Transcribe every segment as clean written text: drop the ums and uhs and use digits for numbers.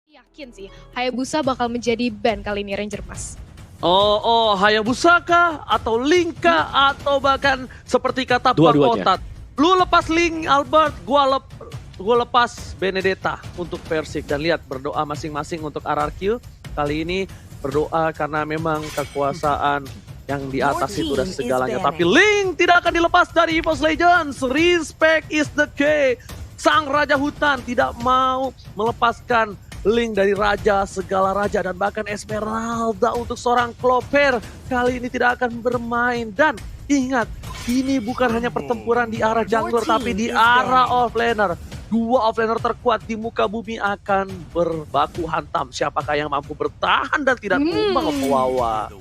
Yakin sih, Hayabusa bakal menjadi band kali ini Ranger Mas. Hayabusa kah? Atau Link kah? Atau bahkan seperti kata Bang Dua-duanya. Otat. Lu lepas Link, Albert, gua lepas Benedetta untuk Persik. Dan lihat berdoa masing-masing untuk RRQ. Kali ini berdoa karena memang kekuasaan yang di atas itu udah segalanya. Tapi Link tidak akan dilepas dari EVOS Legends. Respect is the key. Sang Raja Hutan tidak mau melepaskan Link dari raja, segala raja, dan bahkan Esmeralda untuk seorang Clover kali ini tidak akan bermain. Dan ingat, ini bukan hanya pertempuran di arah jungler, tapi di arah offlaner. Dua offlaner terkuat di muka bumi akan berbaku hantam. Siapakah yang mampu bertahan dan tidak tumbang ke Wawa?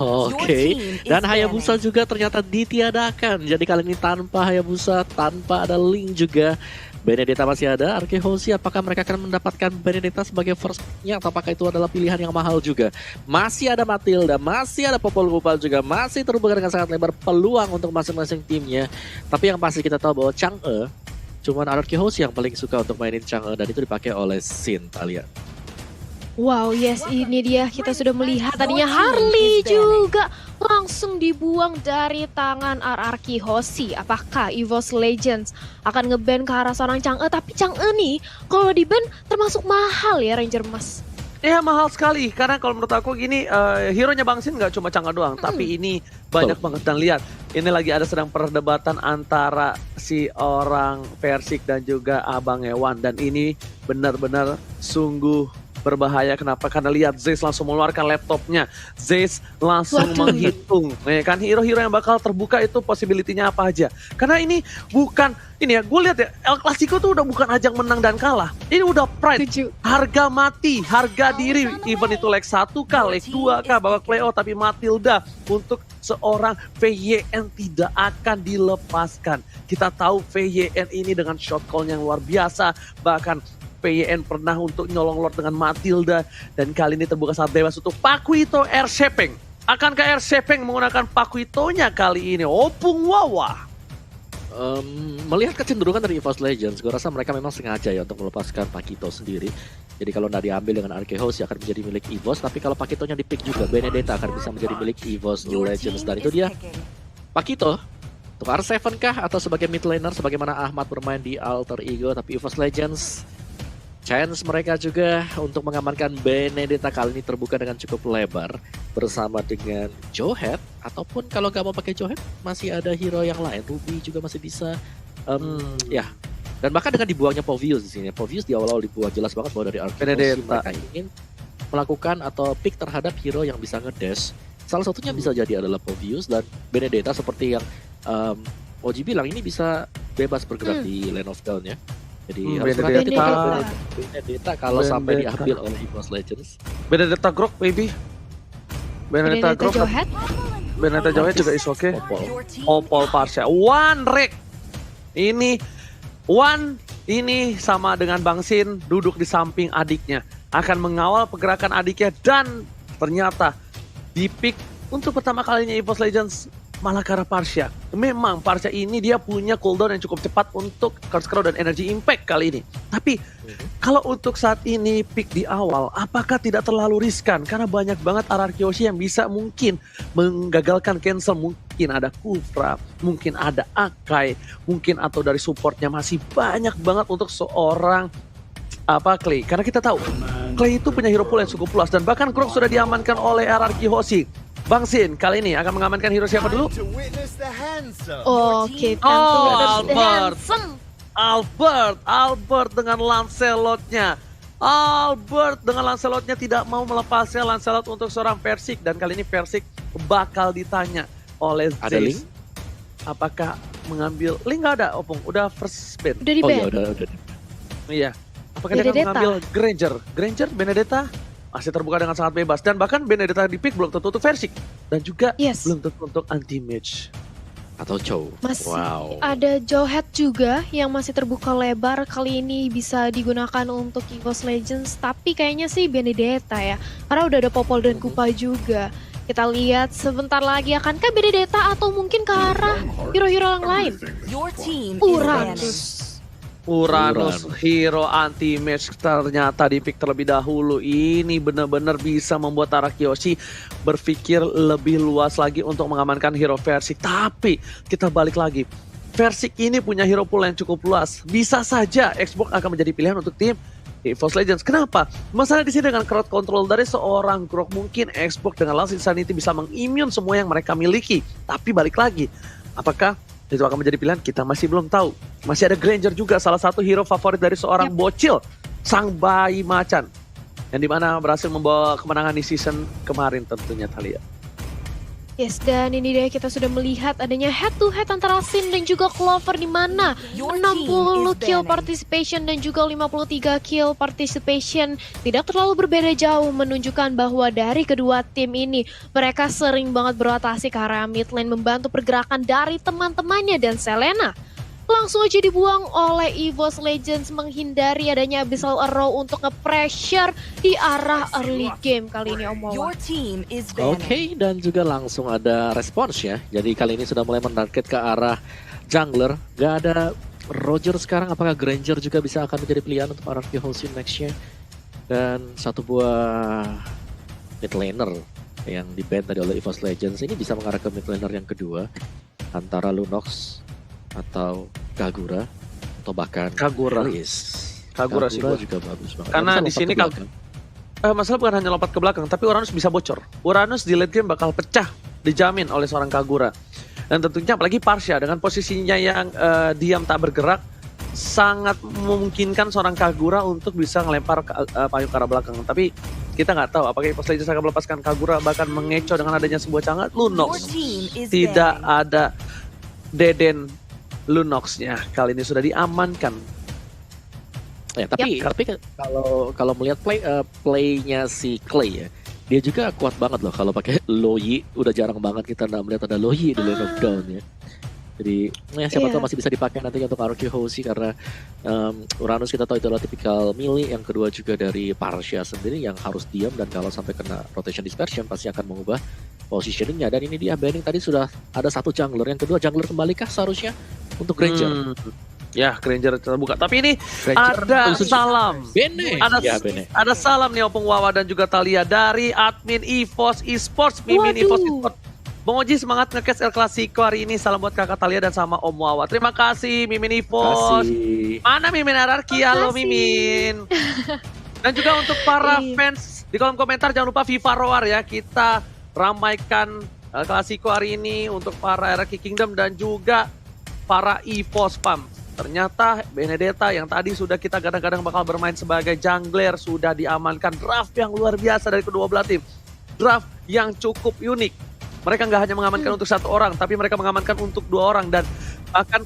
Oke, dan Hayabusa juga ternyata ditiadakan. Jadi kali ini tanpa Hayabusa, tanpa ada Link juga. Benedetta masih ada, Arkehosi, apakah mereka akan mendapatkan Benedetta sebagai first-nya atau apakah itu adalah pilihan yang mahal juga? Masih ada Matilda, masih ada Popol Vuh juga, masih terbuka dengan sangat lebar peluang untuk masing-masing timnya. Tapi yang pasti kita tahu bahwa Chang'e, cuman Arkehosi yang paling suka untuk mainin Chang'e dan itu dipakai oleh Xin, Talia. Wow, yes, ini dia kita sudah melihat tadinya Harley juga langsung dibuang dari tangan RRQ Hoshi. Apakah EVOS Legends akan ngeban ke arah seorang Chang'e? Tapi Chang'e nih kalau di ban termasuk mahal ya Ranger Mas. Ya mahal sekali, karena kalau menurut aku gini, hero-nya Bang Sin nggak cuma Chang'e doang, tapi ini banyak banget. Dan lihat, ini lagi ada sedang perdebatan antara si orang Persik dan juga Abang Ewan. Dan ini benar-benar sungguh berbahaya. Kenapa? Karena lihat Zeus langsung mengeluarkan laptopnya. Zeus langsung menghitung. Nih kan hero-hero yang bakal terbuka itu possibility-nya apa aja. Karena ini bukan, ini ya gue lihat ya, El Clasico tuh udah bukan ajang menang dan kalah. Ini udah pride. Harga mati, harga diri. Even itu leg 1 kah, leg 2 kah, bawa Cleo tapi Matilda untuk seorang VYN tidak akan dilepaskan. Kita tahu VYN ini dengan shot call yang luar biasa. Bahkan PYN pernah untuk nyolong Lord dengan Matilda. Dan kali ini terbuka saat bebas untuk Pakuito Air Shaping. Akankah Air Shaping menggunakan Pakuitonya kali ini? Opung Wawa. Melihat kecenderungan dari EVOS Legends, gue rasa mereka memang sengaja ya untuk melepaskan Pakito sendiri. Jadi kalau nggak diambil dengan Arkehosi akan menjadi milik EVOS. Tapi kalau Pakitonya di-pick juga, Benedetta akan bisa menjadi milik EVOS Legends. Dan itu dia Pakito. Untuk R7 kah? Atau sebagai mid laner sebagaimana Ahmad bermain di Alter Ego. Tapi EVOS Legends, chance mereka juga untuk mengamankan Benedetta kali ini terbuka dengan cukup lebar bersama dengan Johead, ataupun kalau nggak mau pakai Johead masih ada hero yang lain. Ruby juga masih bisa, ya. Dan bahkan dengan dibuangnya Povius di sini, Povius di awal-awal dibuang jelas banget bahwa dari Arkehosi mereka ingin melakukan atau pick terhadap hero yang bisa ngedash. Salah satunya bisa jadi adalah Povius, dan Benedetta seperti yang Oji bilang ini bisa bebas bergerak di lane of down-nya. Jadi harus Benedetta kalau sampai diambil oleh EVOS Legends. Benedetta Grok baby. Benedetta Grok. Johead. Benedetta Johead juga is okay. Opal Parsha. One Rick. Ini sama dengan Bang Sin duduk di samping adiknya. Akan mengawal pergerakan adiknya dan ternyata di pick untuk pertama kalinya EVOS Legends malah ke arah Parsha. Memang Parsha ini dia punya cooldown yang cukup cepat untuk Curse Crow dan Energy Impact kali ini. Tapi kalau untuk saat ini pick di awal, apakah tidak terlalu riskan? Karena banyak banget RRQ yang bisa mungkin menggagalkan cancel. Mungkin ada Kufra, mungkin ada Akai, mungkin atau dari supportnya masih banyak banget untuk seorang Clay. Karena kita tahu Clay itu punya hero pool yang cukup luas. Dan bahkan Grok sudah diamankan oleh RRQ Hoshi. Bang Sin kali ini akan mengamankan hero siapa dulu? Oke, Albert dengan Lancelot-nya. Albert dengan Lancelot-nya tidak mau melepasnya Lancelot untuk seorang Persik. Dan kali ini Persik bakal ditanya oleh Zeus. Apakah mengambil Link? Nggak ada, Opung. Udah first ban. Udah di ban. Udah. Iya. Apakah dia akan mengambil Granger, Benedetta? Masih terbuka dengan sangat bebas. Dan bahkan Benedetta di pick belum tentu untuk Persik. Dan juga belum tentu untuk anti-mage. Atau Chow. Masih ada Johead juga yang masih terbuka lebar. Kali ini bisa digunakan untuk EVOS Legends. Tapi kayaknya sih Benedetta ya. Karena udah ada Popol dan Kupa juga. Kita lihat sebentar lagi akankah Benedetta atau mungkin ke arah hero-hero yang lain. Uranus. Uranus hero anti-match ternyata di pick terlebih dahulu. Ini benar-benar bisa membuat Arakiyoshi berpikir lebih luas lagi untuk mengamankan hero Versik. Tapi kita balik lagi, Versik ini punya hero pool yang cukup luas. Bisa saja Xbox akan menjadi pilihan untuk tim EVOS Legends. Kenapa? Masalah di sini dengan crowd control dari seorang Grok, mungkin Xbox dengan Last Insanity bisa mengimmune semua yang mereka miliki. Tapi balik lagi, apakah itu akan menjadi pilihan? Kita masih belum tahu. Masih ada Granger juga, salah satu hero favorit dari seorang bocil, sang bayi macan, yang dimana berhasil membawa kemenangan di season kemarin tentunya, Thalia. Yes, dan ini dia kita sudah melihat adanya head to head antara Sin dan juga Clover, di mana 60 kill participation dan juga 53 kill participation tidak terlalu berbeda jauh, menunjukkan bahwa dari kedua tim ini mereka sering banget berotasi ke area mid lane, membantu pergerakan dari teman-temannya, dan Selena langsung aja dibuang oleh EVOS Legends, menghindari adanya Abyssal Arrow untuk nge-pressure di arah early game kali ini, Om Wawa. Oke, dan juga langsung ada respons ya. Jadi kali ini sudah mulai menarget ke arah jungler. Gak ada Roger sekarang, apakah Granger juga bisa akan menjadi pilihan untuk Arakiyoshi nextnya? Dan satu buah mid laner yang di-ban tadi oleh EVOS Legends ini bisa mengarah ke mid laner yang kedua, antara Lunox atau Kagura, atau bahkan Kagura. Kagura sih juga bagus banget. Karena di sini masalah bukan hanya lompat ke belakang, tapi Uranus bisa bocor. Uranus di late game bakal pecah, dijamin oleh seorang Kagura. Dan tentunya apalagi Parsha dengan posisinya yang diam tak bergerak, sangat memungkinkan seorang Kagura untuk bisa ngelempar payung ke arah belakang. Tapi kita nggak tahu apakah EVOS Legends akan melepaskan Kagura, bahkan mengecoh dengan adanya sebuah cangat. Lunox tidak ada Deden Lunox-nya kali ini sudah diamankan. Ya, tapi kalau melihat play-nya si Clay ya, dia juga kuat banget loh kalau pakai Loyi. Udah jarang banget kita melihat ada Loyi di lane of down ya. Jadi siapa tahu masih bisa dipakai nantinya untuk Arakiyoshi, karena Uranus kita tahu itu adalah tipikal melee. Yang kedua juga dari Parsha sendiri yang harus diam, dan kalau sampai kena rotation dispersion pasti akan mengubah positioningnya. Dan ini dia banning tadi sudah ada satu jungler, yang kedua jungler kembalikah seharusnya untuk Granger? Ya, Granger terbuka. Tapi ini ada salam. Bene. Ada salam nih Opung Wawa dan juga Thalia dari admin EVOS Esports, Mimin EVOS Esports. Bang Oji semangat nge-catch El Clasico hari ini. Salam buat kakak Thalia dan sama Om Wawa. Terima kasih Mimin EVOS. Mana Mimin Ararki? Halo Mimin. Dan juga untuk para fans di kolom komentar, jangan lupa FIFA Roar ya. Kita ramaikan El Clasico hari ini untuk para Ararki Kingdom dan juga para EVOS Pam. Ternyata Benedetta yang tadi sudah kita kadang-kadang bakal bermain sebagai jungler sudah diamankan. Draft yang luar biasa dari kedua belah tim. Draft yang cukup unik. Mereka nggak hanya mengamankan untuk satu orang, tapi mereka mengamankan untuk dua orang, dan bahkan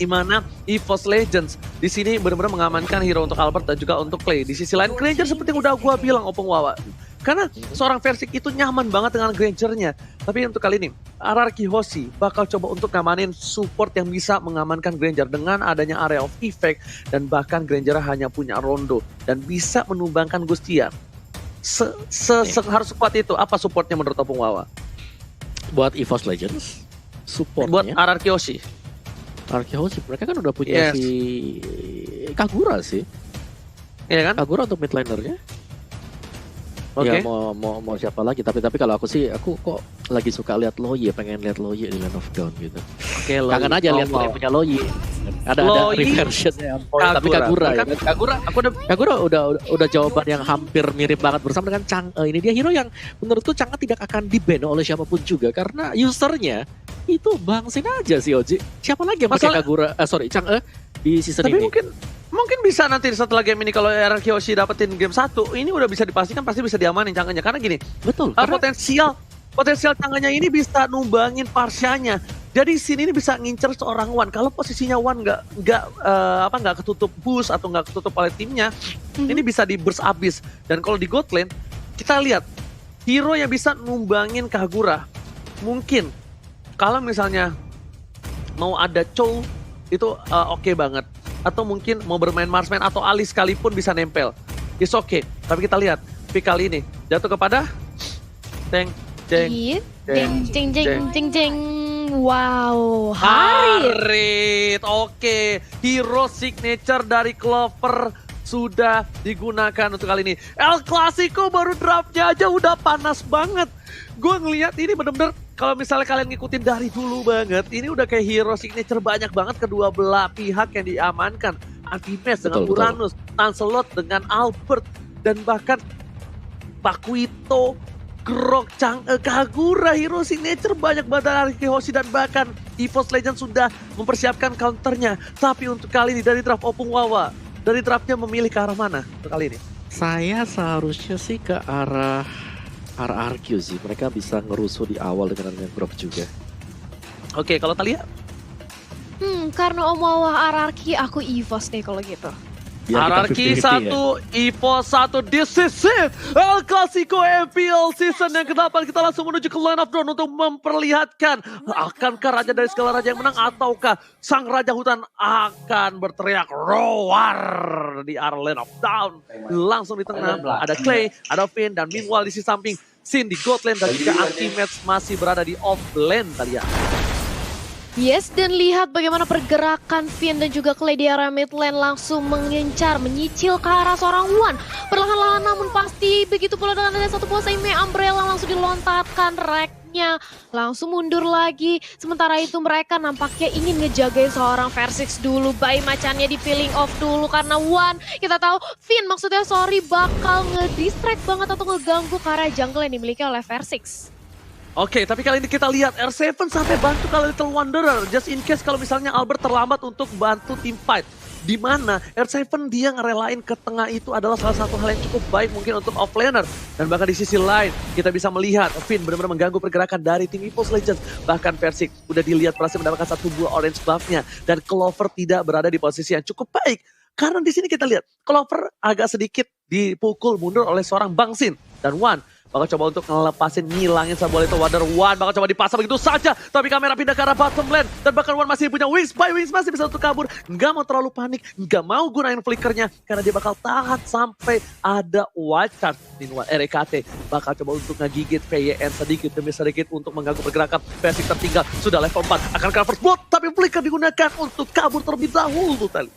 di mana EVOS Legends di sini benar-benar mengamankan hero untuk Albert dan juga untuk Clay. Di sisi lain Granger seperti yang udah gua bilang Opung Wawa, karena seorang Versik itu nyaman banget dengan Grangernya. Tapi untuk kali ini Arakiyoshi bakal coba untuk ngamanin support yang bisa mengamankan Granger dengan adanya area of effect, dan bahkan Granger hanya punya Rondo dan bisa menumbangkan Gustiar. Harus sekuat itu. Apa supportnya menurut Opung Wawa? Buat EVOS Legends supportnya buat Arakiyoshi mereka kan udah punya si Kagura sih, iya kan? Kagura untuk mid lanernya. Ya mau siapa lagi, tapi kalau aku sih, aku kok lagi suka lihat Loyi, pengen lihat Loyi di Land of Dawn gitu. Kangen aja lihat punya Loyi. Ada reversionnya, tapi Kagura ya. Kagura udah jawaban yang hampir mirip banget bersama dengan Chang'e. Ini dia hero yang menurutku Chang'e tidak akan di-ban oleh siapapun juga, karena usernya itu Bangsin aja sih Oji. Siapa lagi yang pakai Kagura, Chang'e di season ini? Tapi mungkin bisa nanti setelah game ini, kalau Arakiyoshi dapetin game 1, ini udah bisa dipastikan pasti bisa diamanin Chang'e-nya. Karena gini, betul, potensial Chang'e-nya ini bisa numbangin Parshanya. Jadi sini ini bisa ngincer seorang Wan. Kalau posisinya Wan nggak ketutup boost atau nggak ketutup oleh timnya, ini bisa di burst abis. Dan kalau di God lane, kita lihat hero yang bisa numbangin Kagura. Mungkin kalau misalnya mau ada Chow itu oke banget. Atau mungkin mau bermain marksman atau Ali sekalipun bisa nempel. It's okay. Tapi kita lihat pick kali ini jatuh kepada Wow, Harit. Harit, oke. Hero signature dari Clover sudah digunakan untuk kali ini. El Clasico baru draftnya aja udah panas banget. Gue ngeliat ini bener-bener kalau misalnya kalian ngikutin dari dulu banget, ini udah kayak hero signature banyak banget kedua belah pihak yang diamankan. Antimes dengan Uranus, Lancelot dengan Albert, dan bahkan Pakuito, Grok, Kagura, hero signature banyak banget dari Arkehoshi, dan bahkan EVOS Legends sudah mempersiapkan counternya. Tapi untuk kali ini dari draft Opung Wawa, dari draftnya memilih ke arah mana untuk kali ini? Saya seharusnya sih ke arah RRQ sih. Mereka bisa ngerusuh di awal dengan Grok juga. Oke, kalau Thalia? Karena Om Wawa RRQ, aku EVOS deh kalau gitu. RRQ 1, EVOS 1, this is it! El Clasico MPL season yang ke-8, kita langsung menuju ke line of drone untuk memperlihatkan akankah Raja dari segala Raja yang menang ataukah Sang Raja Hutan akan berteriak roar di arah line of down. Langsung di tengah ada Clay, ada Finn, dan meanwhile di sisi samping Sin di god lane dan juga Anti-Match masih berada di off lane tadi ya. Yes, dan lihat bagaimana pergerakan Finn dan juga Clay di area mid lane langsung mengincar, menyicil ke arah seorang Wan. Perlahan-lahan namun pasti, begitu pula dengan ada satu buah Saime Umbrella langsung dilontarkan reknya. Langsung mundur lagi, sementara itu mereka nampaknya ingin ngejagain seorang Versix dulu. Bayi macannya di peeling off dulu karena Wan, kita tahu Finn maksudnya bakal ngedistract banget atau ngeganggu ke arah jungle yang dimiliki oleh Versix. Oke, tapi kali ini kita lihat R7 sampai bantu kalau Little Wanderer. Just in case kalau misalnya Albert terlambat untuk bantu team fight. Di mana R7 dia ngerelain ke tengah itu adalah salah satu hal yang cukup baik mungkin untuk offlaner. Dan bahkan di sisi lain kita bisa melihat Finn benar-benar mengganggu pergerakan dari tim EVOS Legends. Bahkan Versix udah dilihat berhasil mendapatkan satu buah orange buff-nya. Dan Clover tidak berada di posisi yang cukup baik. Karena di sini kita lihat Clover agak sedikit dipukul mundur oleh seorang Bang Sin. Dan Wan bakal coba untuk ngelepasin, ngilangin sebuah Little Wonder. Wan bakal coba dipasang begitu saja. Tapi kamera pindah ke arah bottom lane. Dan bahkan Wan masih punya wings by wings. Masih bisa untuk kabur. Nggak mau terlalu panik. Nggak mau gunain flickernya. Karena dia bakal tahan sampai ada wild card. Meanwhile RKT bakal coba untuk ngegigit VYN sedikit demi sedikit untuk mengganggu pergerakan. Versix tertinggal. Sudah level 4. Akan cover spot. Tapi flicker digunakan untuk kabur terlebih dahulu tadi.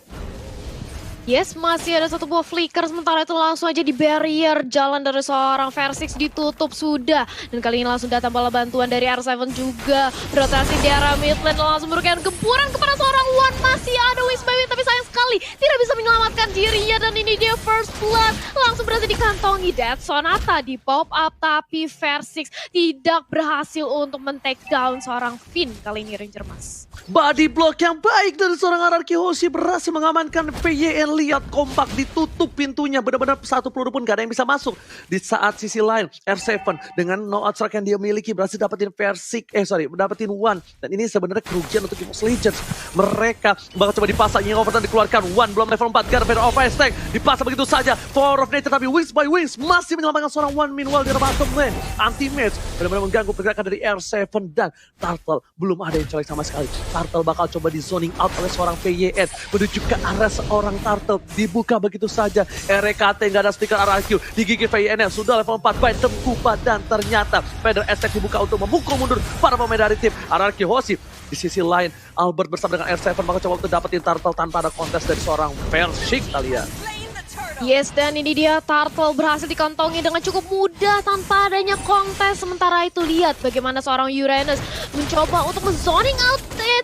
Yes, masih ada satu buah flicker, sementara itu langsung aja di barrier jalan dari seorang Versix ditutup sudah. Dan kali ini langsung datang bala bantuan dari R7 juga. Rotasi di arah mid lane langsung memberikan gempuran kepada seorang Wan. Masih ada wings by wings, tapi sayang sekali tidak bisa menyelamatkan dirinya. Dan ini dia first blood, langsung berhasil dikantongi. Death Sonata di pop up, tapi Versix tidak berhasil untuk men-take down seorang Finn kali ini Ranger Mas. Body block yang baik dari seorang Arkehoshi berhasil mengamankan VYN. Lihat kompak ditutup pintunya, benar-benar satu peluru pun gak ada yang bisa masuk. Di saat sisi lain R7 dengan no outstrike yang dia miliki berhasil dapetin dapetin Wan. Dan ini sebenarnya kerugian untuk EVOS Legends. Mereka bakal coba dipasang, yang overtime dikeluarkan. Wan belum level 4, Garfield of Ice Tank dipasang begitu saja. Power of Nature, tapi wings by wings masih menyelamatkan seorang Wan. Meanwhile di bottom lane Anti-Match benar-benar mengganggu pergerakan dari R7 dan Turtle belum ada yang colek sama sekali. Turtle bakal coba di zoning out oleh seorang VYN menuju ke arah seorang Turtle. Dibuka begitu saja. RKT nggak ada stiker RRQ. Digigit VYN sudah level 4 by Tengkupa. Dan ternyata Feather Attack dibuka untuk memukul mundur para pemain dari tim Arkehoshi. Di sisi lain Albert bersama dengan R7 bakal coba untuk dapetin Turtle tanpa ada kontes dari seorang Versix kali ya. Yes, dan ini dia Turtle berhasil dikantongi dengan cukup mudah tanpa adanya kontes. Sementara itu lihat bagaimana seorang Uranus mencoba untuk men-zoning out.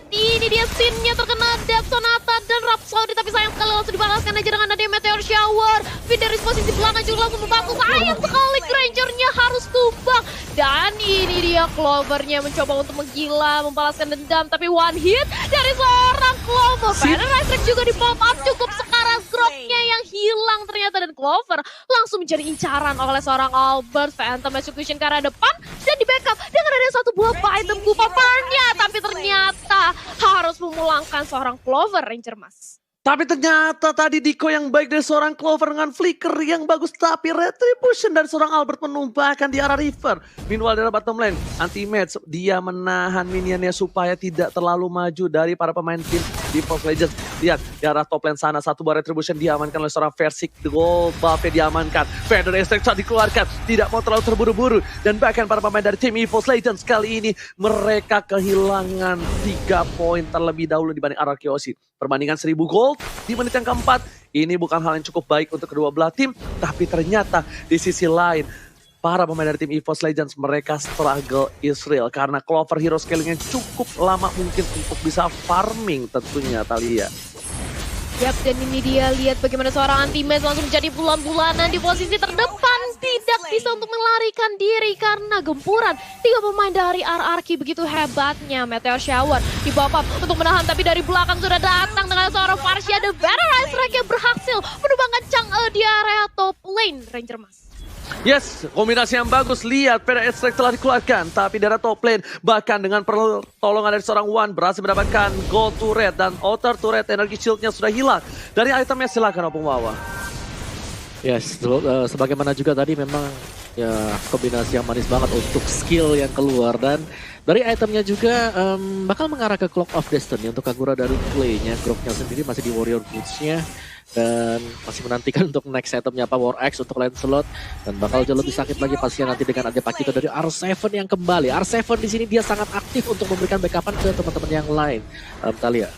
Ini dia Sin-nya terkena Death Sonata dan Rhapsody, tapi sayang sekali langsung dibalaskan aja dengan ada Meteor Shower. Finn dari posisi belakang juga langsung membantu. Sayang sekali Granger-nya harus tumbang. Dan ini dia Clover-nya mencoba untuk menggila, membalaskan dendam, tapi one hit dari seorang Clover. Feather Attack juga di pop up, cukup sekarat Grok-nya yang hilang ternyata, dan Clover langsung menjadi incaran oleh seorang Albert. Phantom Execution ke arah depan dan di backup dengan ada satu buah item Kupaparnya, tapi ternyata harus memulangkan seorang Clover Ranger Mas. Tapi ternyata tadi Diko yang baik dari seorang Clover dengan flicker yang bagus. Tapi retribution dari seorang Albert menumpahkan di arah River. Meanwhile dari bottom lane, anti-match. Dia menahan minionnya supaya tidak terlalu maju dari para pemain tim di Esports Legends. Lihat di arah top lane sana, satu buah retribution diamankan oleh seorang Versik. Gold buff-nya diamankan. Feather Extract dikeluarkan. Tidak mau terlalu terburu-buru. Dan bahkan para pemain dari tim Esports Legends kali ini mereka kehilangan 3 poin terlebih dahulu dibanding RRQ Aussie. Perbandingan 1000 gold di menit yang keempat, ini bukan hal yang cukup baik untuk kedua belah tim, tapi ternyata di sisi lain, para pemain dari tim EVOS Legends mereka struggle Israel karena Clover hero scalingnya cukup lama mungkin untuk bisa farming tentunya Thalia. Yap, dan ini dia lihat bagaimana seorang anti-match langsung jadi bulan-bulanan di posisi terdepan. Tidak bisa untuk melarikan diri karena gempuran. 3 pemain dari RRQ begitu hebatnya. Meteor Shower di bawah untuk menahan, tapi dari belakang sudah datang dengan seorang Varsha. The Better Ice Strike yang berhasil menumbangkan Chang'e di area top lane. Ranger Mas. Yes, kombinasi yang bagus. Lihat, Feather Extract telah dikeluarkan. Tapi dari top lane, bahkan dengan pertolongan dari seorang Wan, berhasil mendapatkan gold turret. Dan outer turret energi shieldnya sudah hilang. Dari itemnya silakan Opung Wawa. Yes, sebagaimana juga tadi memang ya kombinasi yang manis banget untuk skill yang keluar. Dan dari itemnya juga bakal mengarah ke Clock of Destiny untuk Kagura dari play-nya. Groknya sendiri masih di Warrior Boots-nya. Dan masih menantikan untuk next itemnya apa War X untuk Lancelot, dan bakal jauh lebih sakit lagi pastinya nanti dengan ada Pakito dari R7 yang kembali. R7 di sini dia sangat aktif untuk memberikan backupan ke teman-teman yang lain. Thalia.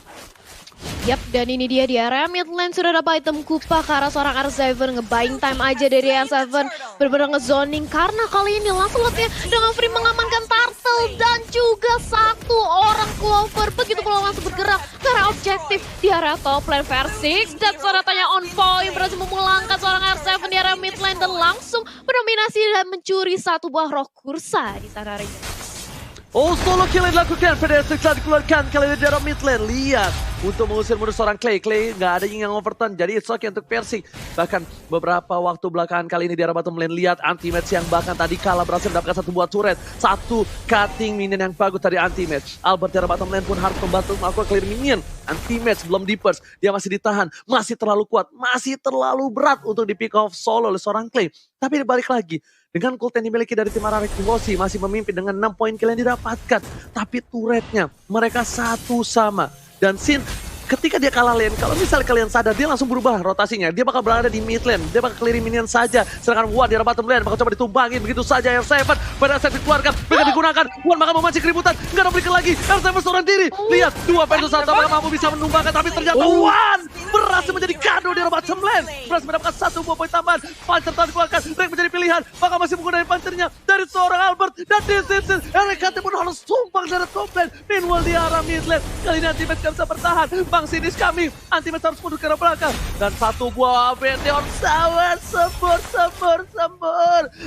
Yap, dan ini dia di area mid lane sudah dapat item Kupa ke arah seorang R7. Nge-buying time aja dari R7. Benar-benar nge-zoning karena kali ini Lancelotnya dengan free mengamankan Turtle dan juga satu orang Clover. Begitu kalau langsung bergerak ke arah objektif di area top lane. Versik dan Soratanya on point berhasil memulangkan seorang R7 di area mid lane dan langsung mendominasi dan mencuri satu buah roh kursa di sana. Oh, solo kill yang dilakukan. Feather Extract telah dikeluarkan kali ini dari mid lane. Lihat, untuk mengusir mundur seorang Clay. Clay nggak ada yang overturn, jadi it's okay untuk Versik. Bahkan beberapa waktu belakangan kali ini di arah bottom lane. Lihat anti-match yang bahkan tadi kalah berhasil mendapatkan satu buah turret. Satu cutting minion yang bagus dari anti-match. Albert di arah bottom lane pun harus membantu melakukan clear minion. Anti-match belum di-burst, dia masih ditahan. Masih terlalu kuat, masih terlalu berat untuk di-pick off solo oleh seorang Clay. Tapi balik lagi. Dengan ult yang dimiliki dari tim RRQ Aussie masih memimpin dengan 6 poin kill yang didapatkan. Tapi turretnya mereka satu sama. Dan Sin ketika dia kalah lane, kalau misalnya kalian sadar dia langsung berubah rotasinya. Dia bakal berada di mid lane, dia bakal clear minion saja. Sedangkan Wan di arah bottom lane bakal coba ditumbangin begitu saja. R7 pada saat dikeluarkan, mereka digunakan. Wan bakal memancing keributan, nggak ada berikan lagi. R7 seorang diri, lihat 2 versus 1 apakah mampu bisa menumbangkan. Tapi ternyata Wan berhasil menjadi kado di arah bottom lane. Berhasil mendapatkan satu buah poin tambahan. Pancer telah dikeluarkan, Rek menjadi pilihan. Bakal masih menggunakan pancernya dari seorang Albert. Dan Disipsin, RKT pun harus tumpang dari top lane. Meanwhile di arah mid lane, kali ini Anti-Match gak bisa bertahan. Bang Sinis kami, Anti-Match harus mundur ke arah belakang. Dan satu buah Meteor Shower, sembur.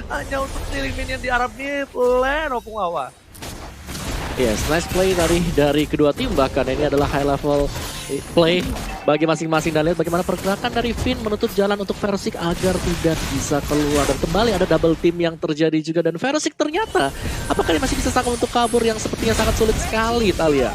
Hanya untuk stealing minion di arah mid lane, Opung Wawa. Yes, nice play dari kedua tim, bahkan ini adalah high level play bagi masing-masing. Dan lihat bagaimana pergerakan dari Finn menutup jalan untuk Versik agar tidak bisa keluar. Dan kembali ada double team yang terjadi juga, dan Versik ternyata apakah dia masih bisa sanggup untuk kabur yang sepertinya sangat sulit sekali, Thalia.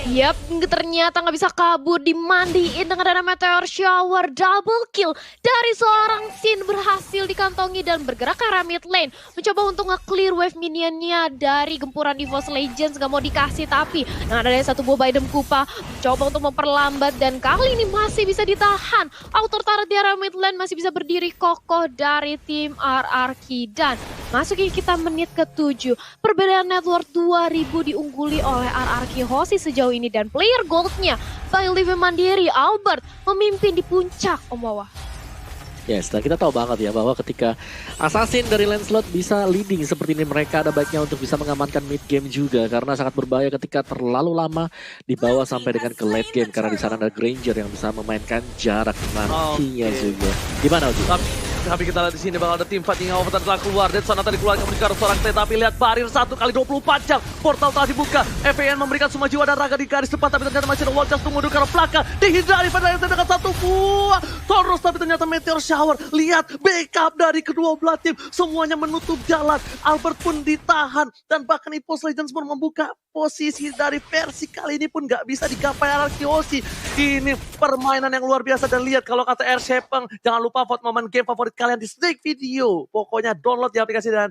Yap, ternyata nggak bisa kabur, dimandiin dengan ada Meteor Shower. Double kill dari seorang Sin berhasil dikantongi dan bergerak ke arah mid lane. Mencoba untuk nge-clear wave minionnya dari gempuran EVOS Legends. Gak mau dikasih, tapi dengan adanya satu buah item Kupa mencoba untuk memperlambat. Dan kali ini masih bisa ditahan. Outer turret di area mid lane masih bisa berdiri kokoh dari tim RRQ. Dan masukin kita menit ke-7. Perbedaan network 2000 diungguli oleh RRQ Aussie sejauh ini, dan player goldnya by Live Mandiri Albert memimpin di puncak, Om Wawa. Yes, dan kita tahu banget ya bahwa ketika Assassin dari Lancelot bisa leading seperti ini, mereka ada baiknya untuk bisa mengamankan mid game juga, karena sangat berbahaya ketika terlalu lama dibawa sampai dengan ke late game, karena di sana ada Granger yang bisa memainkan jarak nantinya juga. Gimana Oji? Tapi kita lihat di sini bakal ada tim fighting over telah keluar. Dan sana tadi keluar menuju ke arah seorang T. Tapi lihat barir 1 kali 24 jam. Portal telah dibuka. FVN memberikan semua jiwa dan raga di garis depan. Tapi ternyata masih ada wall just tunggu ke arah belakang. Dihindari pada dengan satu buah Taurus. Tapi ternyata Meteor Shower. Lihat backup dari kedua belah tim. Semuanya menutup jalan. Albert pun ditahan. Dan bahkan EVOS Legends pun membuka posisi dari Persik kali ini pun nggak bisa digapai Arkeosi. Ini permainan yang luar biasa, dan lihat kalau kata R7, jangan lupa vote momen game favorit kalian di Snake Video. Pokoknya download di aplikasi dan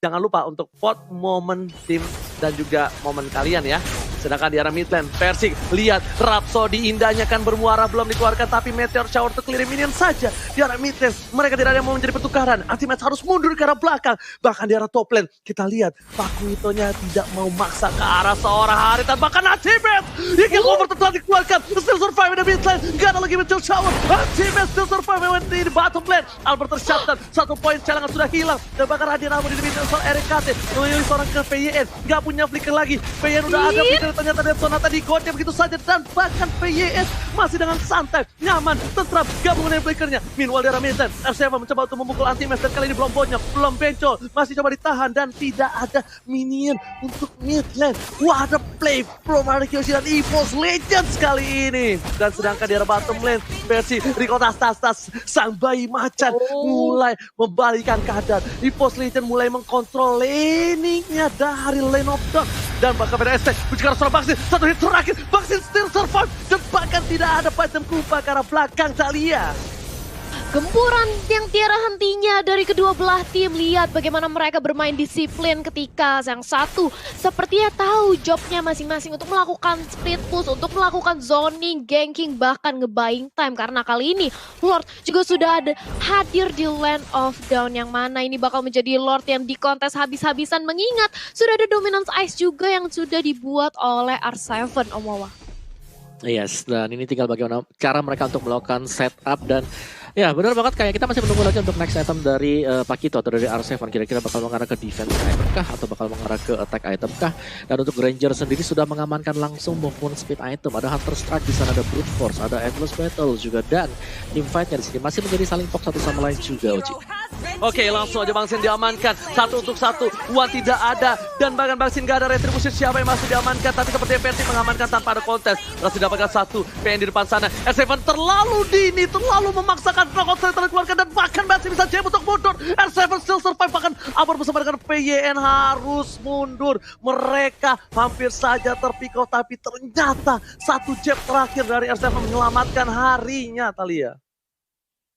jangan lupa untuk vote momen tim dan juga momen kalian ya. Sedangkan di arah mid lane, Persik, lihat Rhapsody indahnya kan bermuara belum dikeluarkan, tapi Meteor Shower untuk clear minion saja. Di arah mid lane, mereka tidak ada yang mau menjadi pertukaran. Ultimate harus mundur ke arah belakang. Bahkan di arah top lane, kita lihat Pakuitonya tidak mau maksa ke arah seorang Haritan. Bahkan Ultimate, yang over telah dikeluarkan. Still survive di mid lane, gak ada lagi Meteor Shower. Ultimate still survive di bottom lane. Albert tershutdown, 1 poin cadangan sudah hilang. Dan bahkan Raden Armor di mid lane soal RKT. Melalui seorang ke PYN, gak punya flicker lagi. PYN udah ada flicker, ternyata Dead Sonata digodnya begitu saja, dan bahkan PYS masih dengan santai, nyaman, tentram, gabungan dengan flickernya. Meanwhile di arah mid lane, R7 mencoba untuk memukul anti-match, dan kali ini belum bonyok, belum bencol, masih coba ditahan, dan tidak ada minion untuk mid lane. Wah, ada play from Arkeosi dan EVOS Legends kali ini. Dan sedangkan di arah bottom lane, versi Rico Tas sang bayi macan mulai membalikan keadaan. EVOS Legends mulai mengkontrol laningnya dari lane of dark. Dan bahkan PDST bicara soal vaksin, 1 hit terakhir, vaksin still survive, dan bahkan tidak ada Python Kupa ke arah belakang Thalia. Gempuran yang tiada hentinya dari kedua belah tim. Lihat bagaimana mereka bermain disiplin ketika yang satu sepertinya tahu jobnya masing-masing untuk melakukan split push, untuk melakukan zoning, ganking, bahkan nge-buying time. Karena kali ini Lord juga sudah ada hadir di Land of Dawn, yang mana ini bakal menjadi Lord yang dikontes habis-habisan, mengingat sudah ada Dominance Ice juga yang sudah dibuat oleh R7, Om Wawa. Yes, dan ini tinggal bagaimana cara mereka untuk melakukan setup, dan ya benar banget, kayak kita masih menunggu lagi untuk next item dari Pakito atau dari R7. Kira-kira bakal mengarah ke defense item kah atau bakal mengarah ke attack item kah? Dan untuk Ranger sendiri sudah mengamankan langsung movement speed item. Ada Hunter Strike di sana, ada Brute Force, ada Endless Battle juga, dan teamfight-nya di sini masih menjadi saling fokus satu sama lain juga, Uji. Oke, langsung aja Bang Sin diamankan, 1 untuk 1, Wan tidak ada, dan bahkan Bang Sin gak ada retribusi siapa yang masih diamankan, tapi seperti Persik mengamankan tanpa ada kontes. Masih dapatkan 1 PN di depan sana. R7 terlalu dini, terlalu memaksakan kontes dikeluarkan, dan bahkan masih bisa jam untuk mundur. R7 still survive, bahkan Albert bersama dengan PYN harus mundur. Mereka hampir saja terpikau, tapi ternyata 1 jab terakhir dari R7 menyelamatkan harinya, Thalia.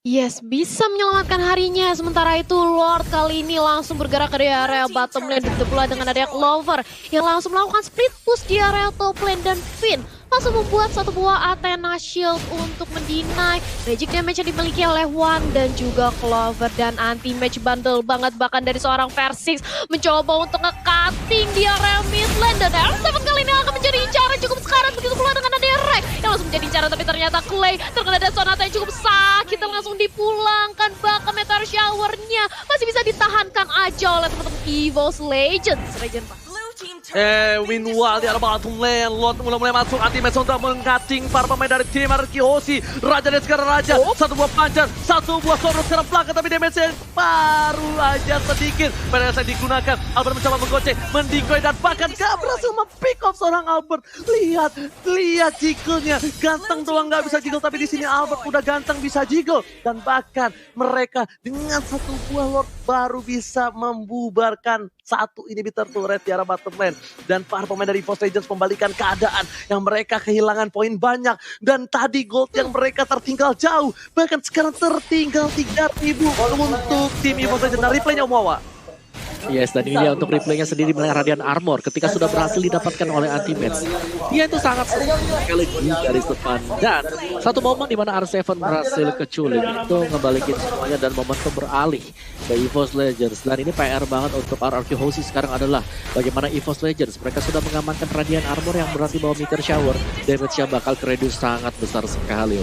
Yes, bisa menyelamatkan harinya. Sementara itu Lord kali ini langsung bergerak ke area bottom lane. Begitu pula dengan adanya Clover yang langsung melakukan split push di area top lane, dan Finn langsung membuat 1 buah Athena Shield untuk mendinai magic damage yang dimiliki oleh Wan dan juga Clover. Dan anti-match bundle banget bahkan dari seorang Persik mencoba untuk nge-cutting di area mid lane, dan R7 kali ini akan menjadi incaran cukup sekarang. Begitu pula dengan adanya Ray yang langsung menjadi incaran, tapi ternyata Clay terkena Dead Sonata yang cukup sakit dan langsung dipulangkan. Bahkan Meteor Shower-nya masih bisa ditahankan aja oleh teman-teman EVOS Legends. Meanwhile di arah bottom lane, Lord mulai masuk anti-match untuk mengcutting para pemain dari tim Arkeosi. Raja dan sekarang Raja, 1 buah pancar, 1 buah sorot sekarang belakang, tapi damage-nya baru aja sedikit. Pada saat digunakan, Albert mencoba menggocek, mendikoy, dan bahkan gak berhasil mempick off seorang Albert. Lihat jiggle-nya, ganteng doang gak bisa jiggle, tapi di sini Albert udah ganteng bisa jiggle. Dan bahkan mereka dengan 1 buah Lord baru bisa membubarkan 1 inhibitor turret di arah bottom lane. Dan para pemain dari EVOS Legends membalikan keadaan yang mereka kehilangan poin banyak, dan tadi gold yang mereka tertinggal jauh, bahkan sekarang tertinggal 3.000 untuk tim EVOS Legends. Nah, replaynya Om Wawa. Yes, dan ini dia untuk replaynya sendiri mengenai Radiant Armor ketika sudah berhasil didapatkan oleh Ultimate. Dia itu sangat sekali dari depan, dan 1 momen di mana R7 berhasil keculik itu ngebalikin semuanya, dan momentum beralih ke EVOS Legends. Dan ini PR banget untuk Arkeosi sekarang adalah bagaimana EVOS Legends mereka sudah mengamankan Radiant Armor yang berarti bahwa Meteor Shower damage-nya bakal reduce sangat besar sekali.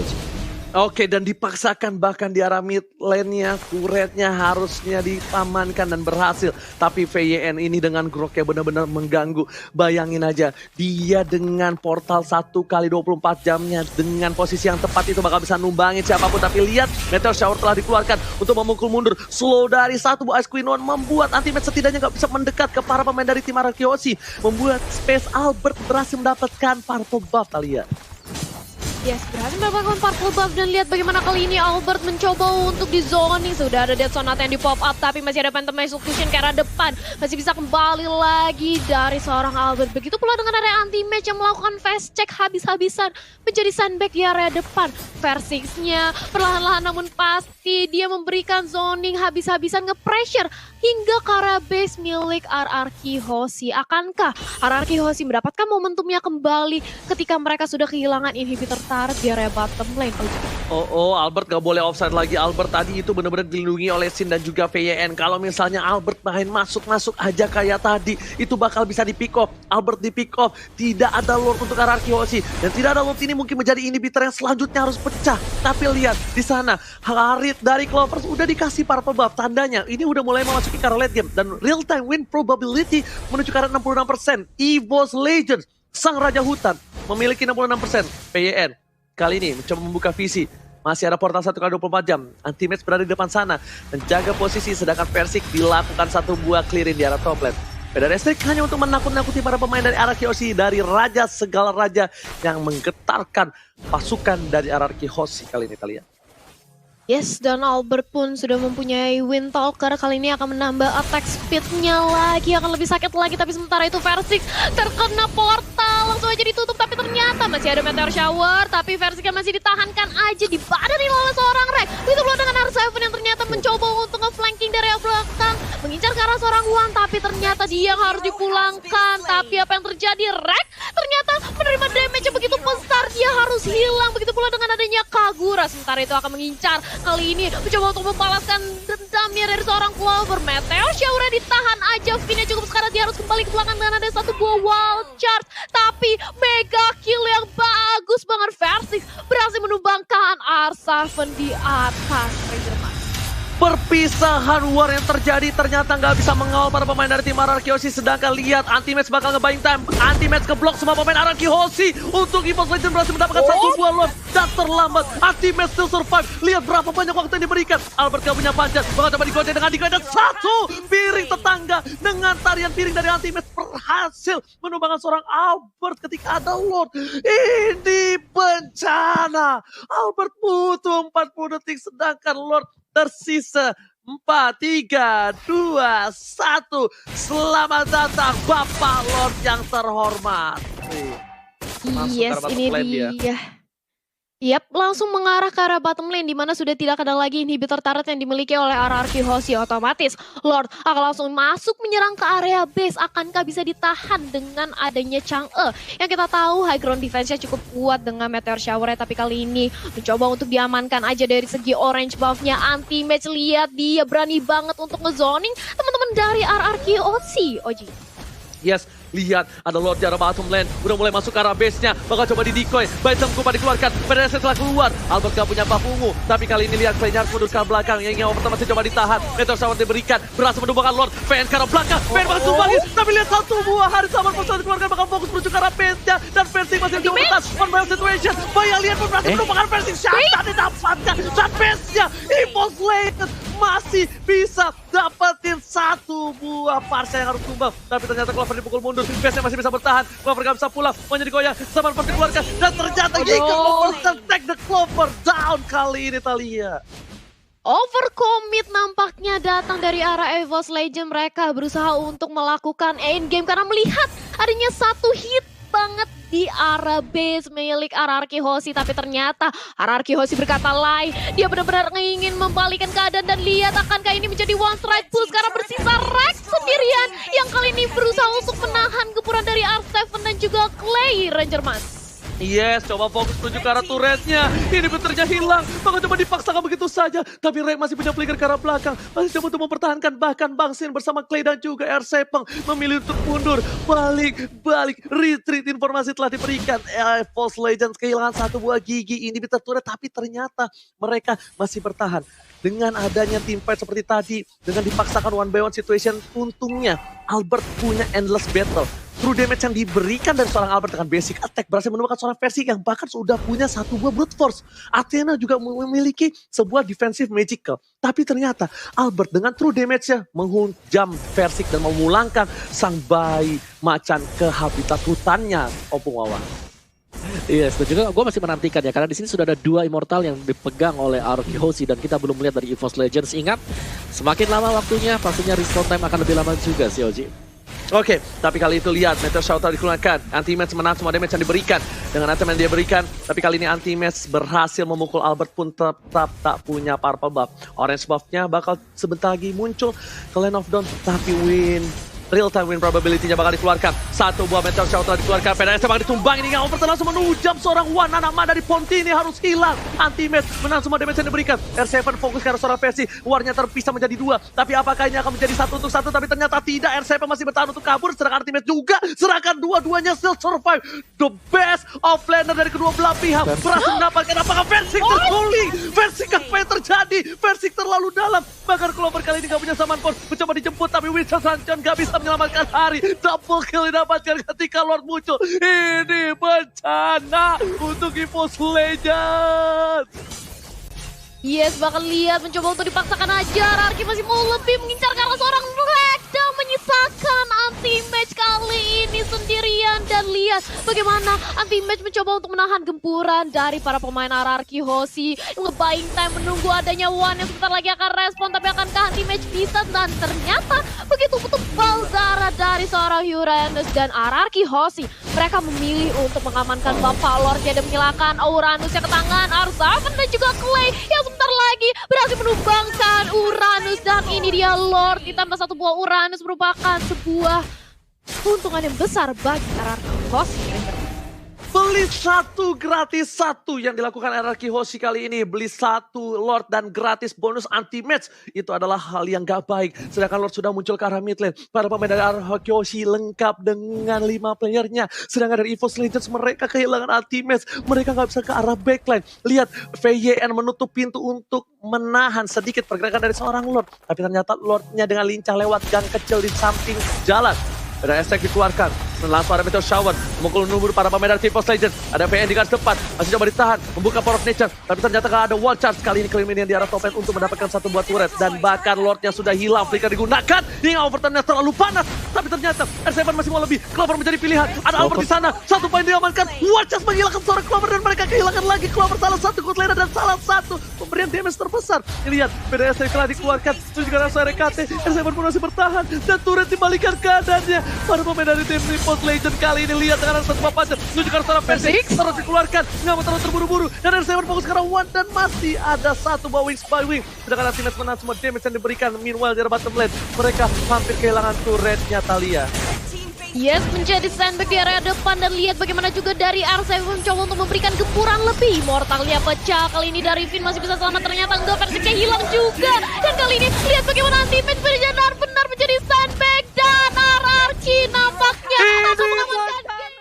Oke, dan dipaksakan bahkan di arah mid lane-nya, turretnya harusnya diamankan dan berhasil. Tapi VYN ini dengan groknya benar-benar mengganggu. Bayangin aja, dia dengan portal 1 kali 24 jamnya, dengan posisi yang tepat itu bakal bisa numbangin siapapun. Tapi lihat, Meteor Shower telah dikeluarkan untuk memukul mundur. Slow dari 1 buah Ice Queen One membuat anti-match setidaknya gak bisa mendekat ke para pemain dari tim Arkeosi. Membuat Space Albert berhasil mendapatkan Purple Buff, Thalia. Yes, berhasil mendapatkan particle buff dan lihat bagaimana kali ini Albert mencoba untuk di zoning. Sudah ada Death Sonata yang di pop up tapi masih ada Phantom Execution ke arah depan. Masih bisa kembali lagi dari seorang Albert. Begitu pula dengan area anti-match yang melakukan fast check habis-habisan menjadi sandbag di area depan. Versingsnya perlahan-lahan namun pasti dia memberikan zoning habis-habisan nge-pressure hingga ke arah base milik RRQ Hoshi. Akankah RRQ Hoshi mendapatkan momentumnya kembali ketika mereka sudah kehilangan inhibitor turret di area bottom lane? Oh, Albert gak boleh offside lagi. Albert tadi itu benar-benar dilindungi oleh Sin dan juga VYN. Kalau misalnya Albert main masuk-masuk aja kayak tadi, itu bakal bisa di pick off. Albert di pick off, tidak ada Lord untuk RRQ Hoshi. Dan tidak ada Lord ini mungkin menjadi inhibitor yang selanjutnya harus pecah. Tapi lihat di sana, Harit dari Clovers udah dikasih purple buff. Tandanya ini udah mulai memasuki ke arah late game. Dan real time win probability menuju ke arah 66%. EVOS Legends, sang raja hutan, memiliki 66%. VYN kali ini mencoba membuka visi. Masih ada portal 1x24 jam. Anti-match berada di depan sana. Menjaga posisi sedangkan Persik dilakukan satu buah clearing di arah top lane. Beda Restrik hanya untuk menakut-nakuti para pemain dari RRQ Hoshi. Dari raja segala raja yang menggetarkan pasukan dari RRQ Hoshi kali ini kalian. Yes, dan Albert pun sudah mempunyai Windtalker. Kali ini akan menambah attack speed-nya lagi, akan lebih sakit lagi. Tapi sementara itu Versik terkena portal, langsung aja ditutup. Tapi ternyata masih ada Meteor Shower. Tapi Versik masih ditahankan aja di badan oleh seorang Rek. Itu pula dengan R7 yang ternyata mencoba untuk nge-flanking dari belakang. Mengincar ke arah seorang Wan, tapi ternyata dia yang harus dipulangkan. Tapi apa yang terjadi? Rek ternyata menerima damage yang begitu besar. Dia harus hilang. Begitu pula dengan adanya Kagura. Sementara itu akan mengincar. Kali ini mencoba untuk membalaskan dendamnya dari seorang Clover. Meteor Shower ditahan aja. Vina cukup sekarang dia harus kembali ke belakang dengan ada satu buah wild charge. Tapi mega kill yang bagus banget. Versik berhasil menumbangkan R7 di atas Rangerman. Perpisahan war yang terjadi ternyata nggak bisa mengawal para pemain dari tim RRQ Hoshi. Sedangkan lihat anti-match bakal nge-buying time. Anti-match keblok semua pemain RRQ Hoshi. Untuk EVOS Legends berhasil mendapatkan satu buah Lord. Dan terlambat. Anti-match still survive. Lihat berapa banyak waktu yang diberikan. Albert gak punya panjat. Bakal coba digonceng dengan dan satu piring tetangga. Dengan tarian piring dari anti-match berhasil menumbangkan seorang Albert ketika ada Lord. Ini bencana. Albert butuh 40 detik sedangkan Lord tersisa 4, 3, 2, 1. Selamat datang Bapak Lord yang terhormat. Yes, ini dia. Yap, langsung mengarah ke arah bottom lane di mana sudah tidak ada lagi inhibitor turret yang dimiliki oleh RRQ Hoshi. Otomatis Lord akan langsung masuk menyerang ke area base. Akankah bisa ditahan dengan adanya Chang'e? Yang kita tahu high ground defense-nya cukup kuat dengan Meteor Shower, tapi kali ini mencoba untuk diamankan aja dari segi orange buff-nya. Anti-match, lihat dia berani banget untuk ngezoning teman-teman dari RRQ Hoshi. Oji. Yes, lihat ada Lord di arah bottom lane. Udah mulai masuk ke arah base-nya. Bakal coba di decoy. Bajang Kupa dikeluarkan. PDS setelah keluar. Albert gak punya buff ungu. Tapi kali ini lihat Vayne harus mundur ke belakang. Yang ingin pertama masih coba ditahan. Meteor Shower diberikan. Berhasil menumbangkan Lord. Vayne ke arah belakang. Vayne bakal tumbangin. Tapi lihat satu buah Harit sama Persoal dikeluarkan. Bakal fokus menuju ke arah base-nya. Dan Versik masih coba bertahan. One battle situation. Bayang lihat pun berhasil menumbangkan Versik. Shutdown didapatkan. Dan base-nya EVOS Legends masih bisa dapetin satu buah Parsha yang harus tumbang. Tapi ternyata Clover dipukul mundur. Base-nya masih bisa bertahan. Clover gak bisa pulang. Mau jadi goyang. Sabar Persi keluarkan. Dan ternyata Giga take the Clover down kali ini Thalia. Overcommit nampaknya datang dari arah EVOS Legends. Mereka berusaha untuk melakukan endgame karena melihat adanya satu hit banget di arah base milik RRQ Hoshi. Tapi ternyata RRQ Hoshi berkata lain. Dia benar-benar ingin membalikkan keadaan dan lihat akankah ini menjadi one strike push karena bersisa Rex sendirian yang kali ini berusaha untuk menahan gempuran dari R7 dan juga Clay Rangerman. Yes, coba fokus menuju ke arah turretnya. Ini beternya hilang. Maka coba dipaksakan begitu saja. Tapi Rek masih punya flicker ke arah belakang. Masih coba untuk mempertahankan. Bahkan Bang Sin bersama Clay dan juga R7 memilih untuk mundur. Balik. Retreat informasi telah diberikan. EVOS Legends kehilangan satu buah gigi inhibitor turret. Tapi ternyata mereka masih bertahan. Dengan adanya team fight seperti tadi. Dengan dipaksakan one by one situation. Untungnya Albert punya endless battle. True damage yang diberikan dari seorang Albert dengan basic attack berhasil menemukan seorang versi yang bahkan sudah punya satu buah brute force. Athena juga memiliki sebuah defensive magical. Tapi ternyata Albert dengan true damage-nya menghujam Versik dan memulangkan sang bayi macan ke habitat hutannya, Opung Wawan. Yes, dan juga gue masih menantikan ya, karena di sini sudah ada 2 Immortal yang dipegang oleh RRQ Hoshi dan kita belum melihat dari EVOS Legends. Ingat, semakin lama waktunya, pastinya respawn time akan lebih lama juga sih, Oji. Oke, tapi kali itu lihat Meteor Shower dikeluarkan. Anti-match menang semua damage yang diberikan. Dengan item yang dia berikan, tapi kali ini anti-match berhasil memukul Albert pun tetap tak punya purple buff. Orange buff-nya bakal sebentar lagi muncul ke Land of Dawn, tapi real time win probability-nya bakal dikeluarkan. Satu buah Meteor Shower telah dikeluarkan. PDS bakal ditumbang ini. Overton langsung menujam seorang Wan. Anak Ma dari Ponti ini harus hilang. Anti-match menang semua damage yang diberikan. R7 fokus ke arah seorang versi. Warnya terpisah menjadi 2. Tapi apakah ini akan menjadi 1 untuk 1? Tapi ternyata tidak. R7 masih bertahan untuk kabur. Sedangkan anti-match juga. Sedangkan dua-duanya still survive. The best of laner dari kedua belah pihak. Berhasil mendapatkan apakah Versik terguling. Versik apa yang terjadi? Versik terlalu dalam. Bahkan Clover kali ini gak punya saman pun. Mencoba dijemput tapi Winston Sanchon gak bisa menyelamatkan hari. Double kill didapatkan ketika Lord muncul. Ini bencana untuk EVOS Legends. Yes, bakal lihat mencoba untuk dipaksakan aja. Rarki masih mau lebih mengincar karena seorang Ragdoll menyisakan anti-match kali ini sendirian. Dan lihat bagaimana anti-match mencoba untuk menahan gempuran dari para pemain RRQ Hoshi. Nge-buying time menunggu adanya One yang sebentar lagi akan respon. Tapi akankah anti-match bisa? Dan ternyata begitu tebal darah dari seorang Uranus dan RRQ Hoshi. Mereka memilih untuk mengamankan Bapak Lordnya dan menghilangkan Uranusnya ke tangan Arsavan dan juga Clay yang sebentar lagi berhasil menumbangkan Uranus. Dan ini dia Lord ditambah 1 buah Uranus merupakan sebuah keuntungan yang besar bagi RRQ Hoshi. Beli 1 gratis 1 yang dilakukan RRQ Hoshi kali ini. Beli 1 Lord dan gratis bonus anti-match. Itu adalah hal yang gak baik. Sedangkan Lord sudah muncul ke arah mid lane. Para pemain dari RRQ Hoshi lengkap dengan 5 playernya. Sedangkan dari EVOS Legends mereka kehilangan anti-match. Mereka gak bisa ke arah backline. Lihat VYN menutup pintu untuk menahan sedikit pergerakan dari seorang Lord. Tapi ternyata Lordnya dengan lincah lewat gang kecil di samping jalan. Ada estek dikeluarkan, langsung ada Meteor Shower, memukul nubur para pemain dari EVOS Legends. Ada PN di garis depan, masih coba ditahan, membuka Power of Nature. Tapi ternyata gak ada wall charge. Kali ini Clean yang di arah top lane untuk mendapatkan 1 buah turret. Dan bahkan Lordnya sudah hilang, flicker digunakan. Hingga Overtonnya terlalu panas. Tapi ternyata R7 masih mau lebih, Clover menjadi pilihan. Ada Albert di sana, 1 poin diamankan. Wall charge menghilangkan seorang Clover dan mereka kehilangan lagi Clover. Salah satu good laner dan salah satu pemberian damage terbesar. Lihat, PDS telah dikeluarkan, itu juga langsung RKT. R7 pun masih bertahan, dan turret dibalikan keadaannya. Para pemain dari tim EVOS Legends kali ini lihat dengan satu papan menunjukkan seorang versi terus dikeluarkan, nggak mau terlalu terburu-buru dan R7 fokus ke arah One dan masih ada 1 buah wings by wing. Sedangkan Anti-Match menang semua damage yang diberikan. Meanwhile di bottom lane mereka hampir kehilangan turretnya Thalia. Yes, menjadi sandbag di area depan dan lihat bagaimana juga dari R7 mencoba untuk memberikan gempuran lebih. Mortalnya pecah, kali ini dari Finn masih bisa selamat, ternyata enggak, Versiknya hilang juga. Dan kali ini lihat bagaimana anti-match benar-benar menjadi sandbag dan RRQ nampaknya akan mengamankan game.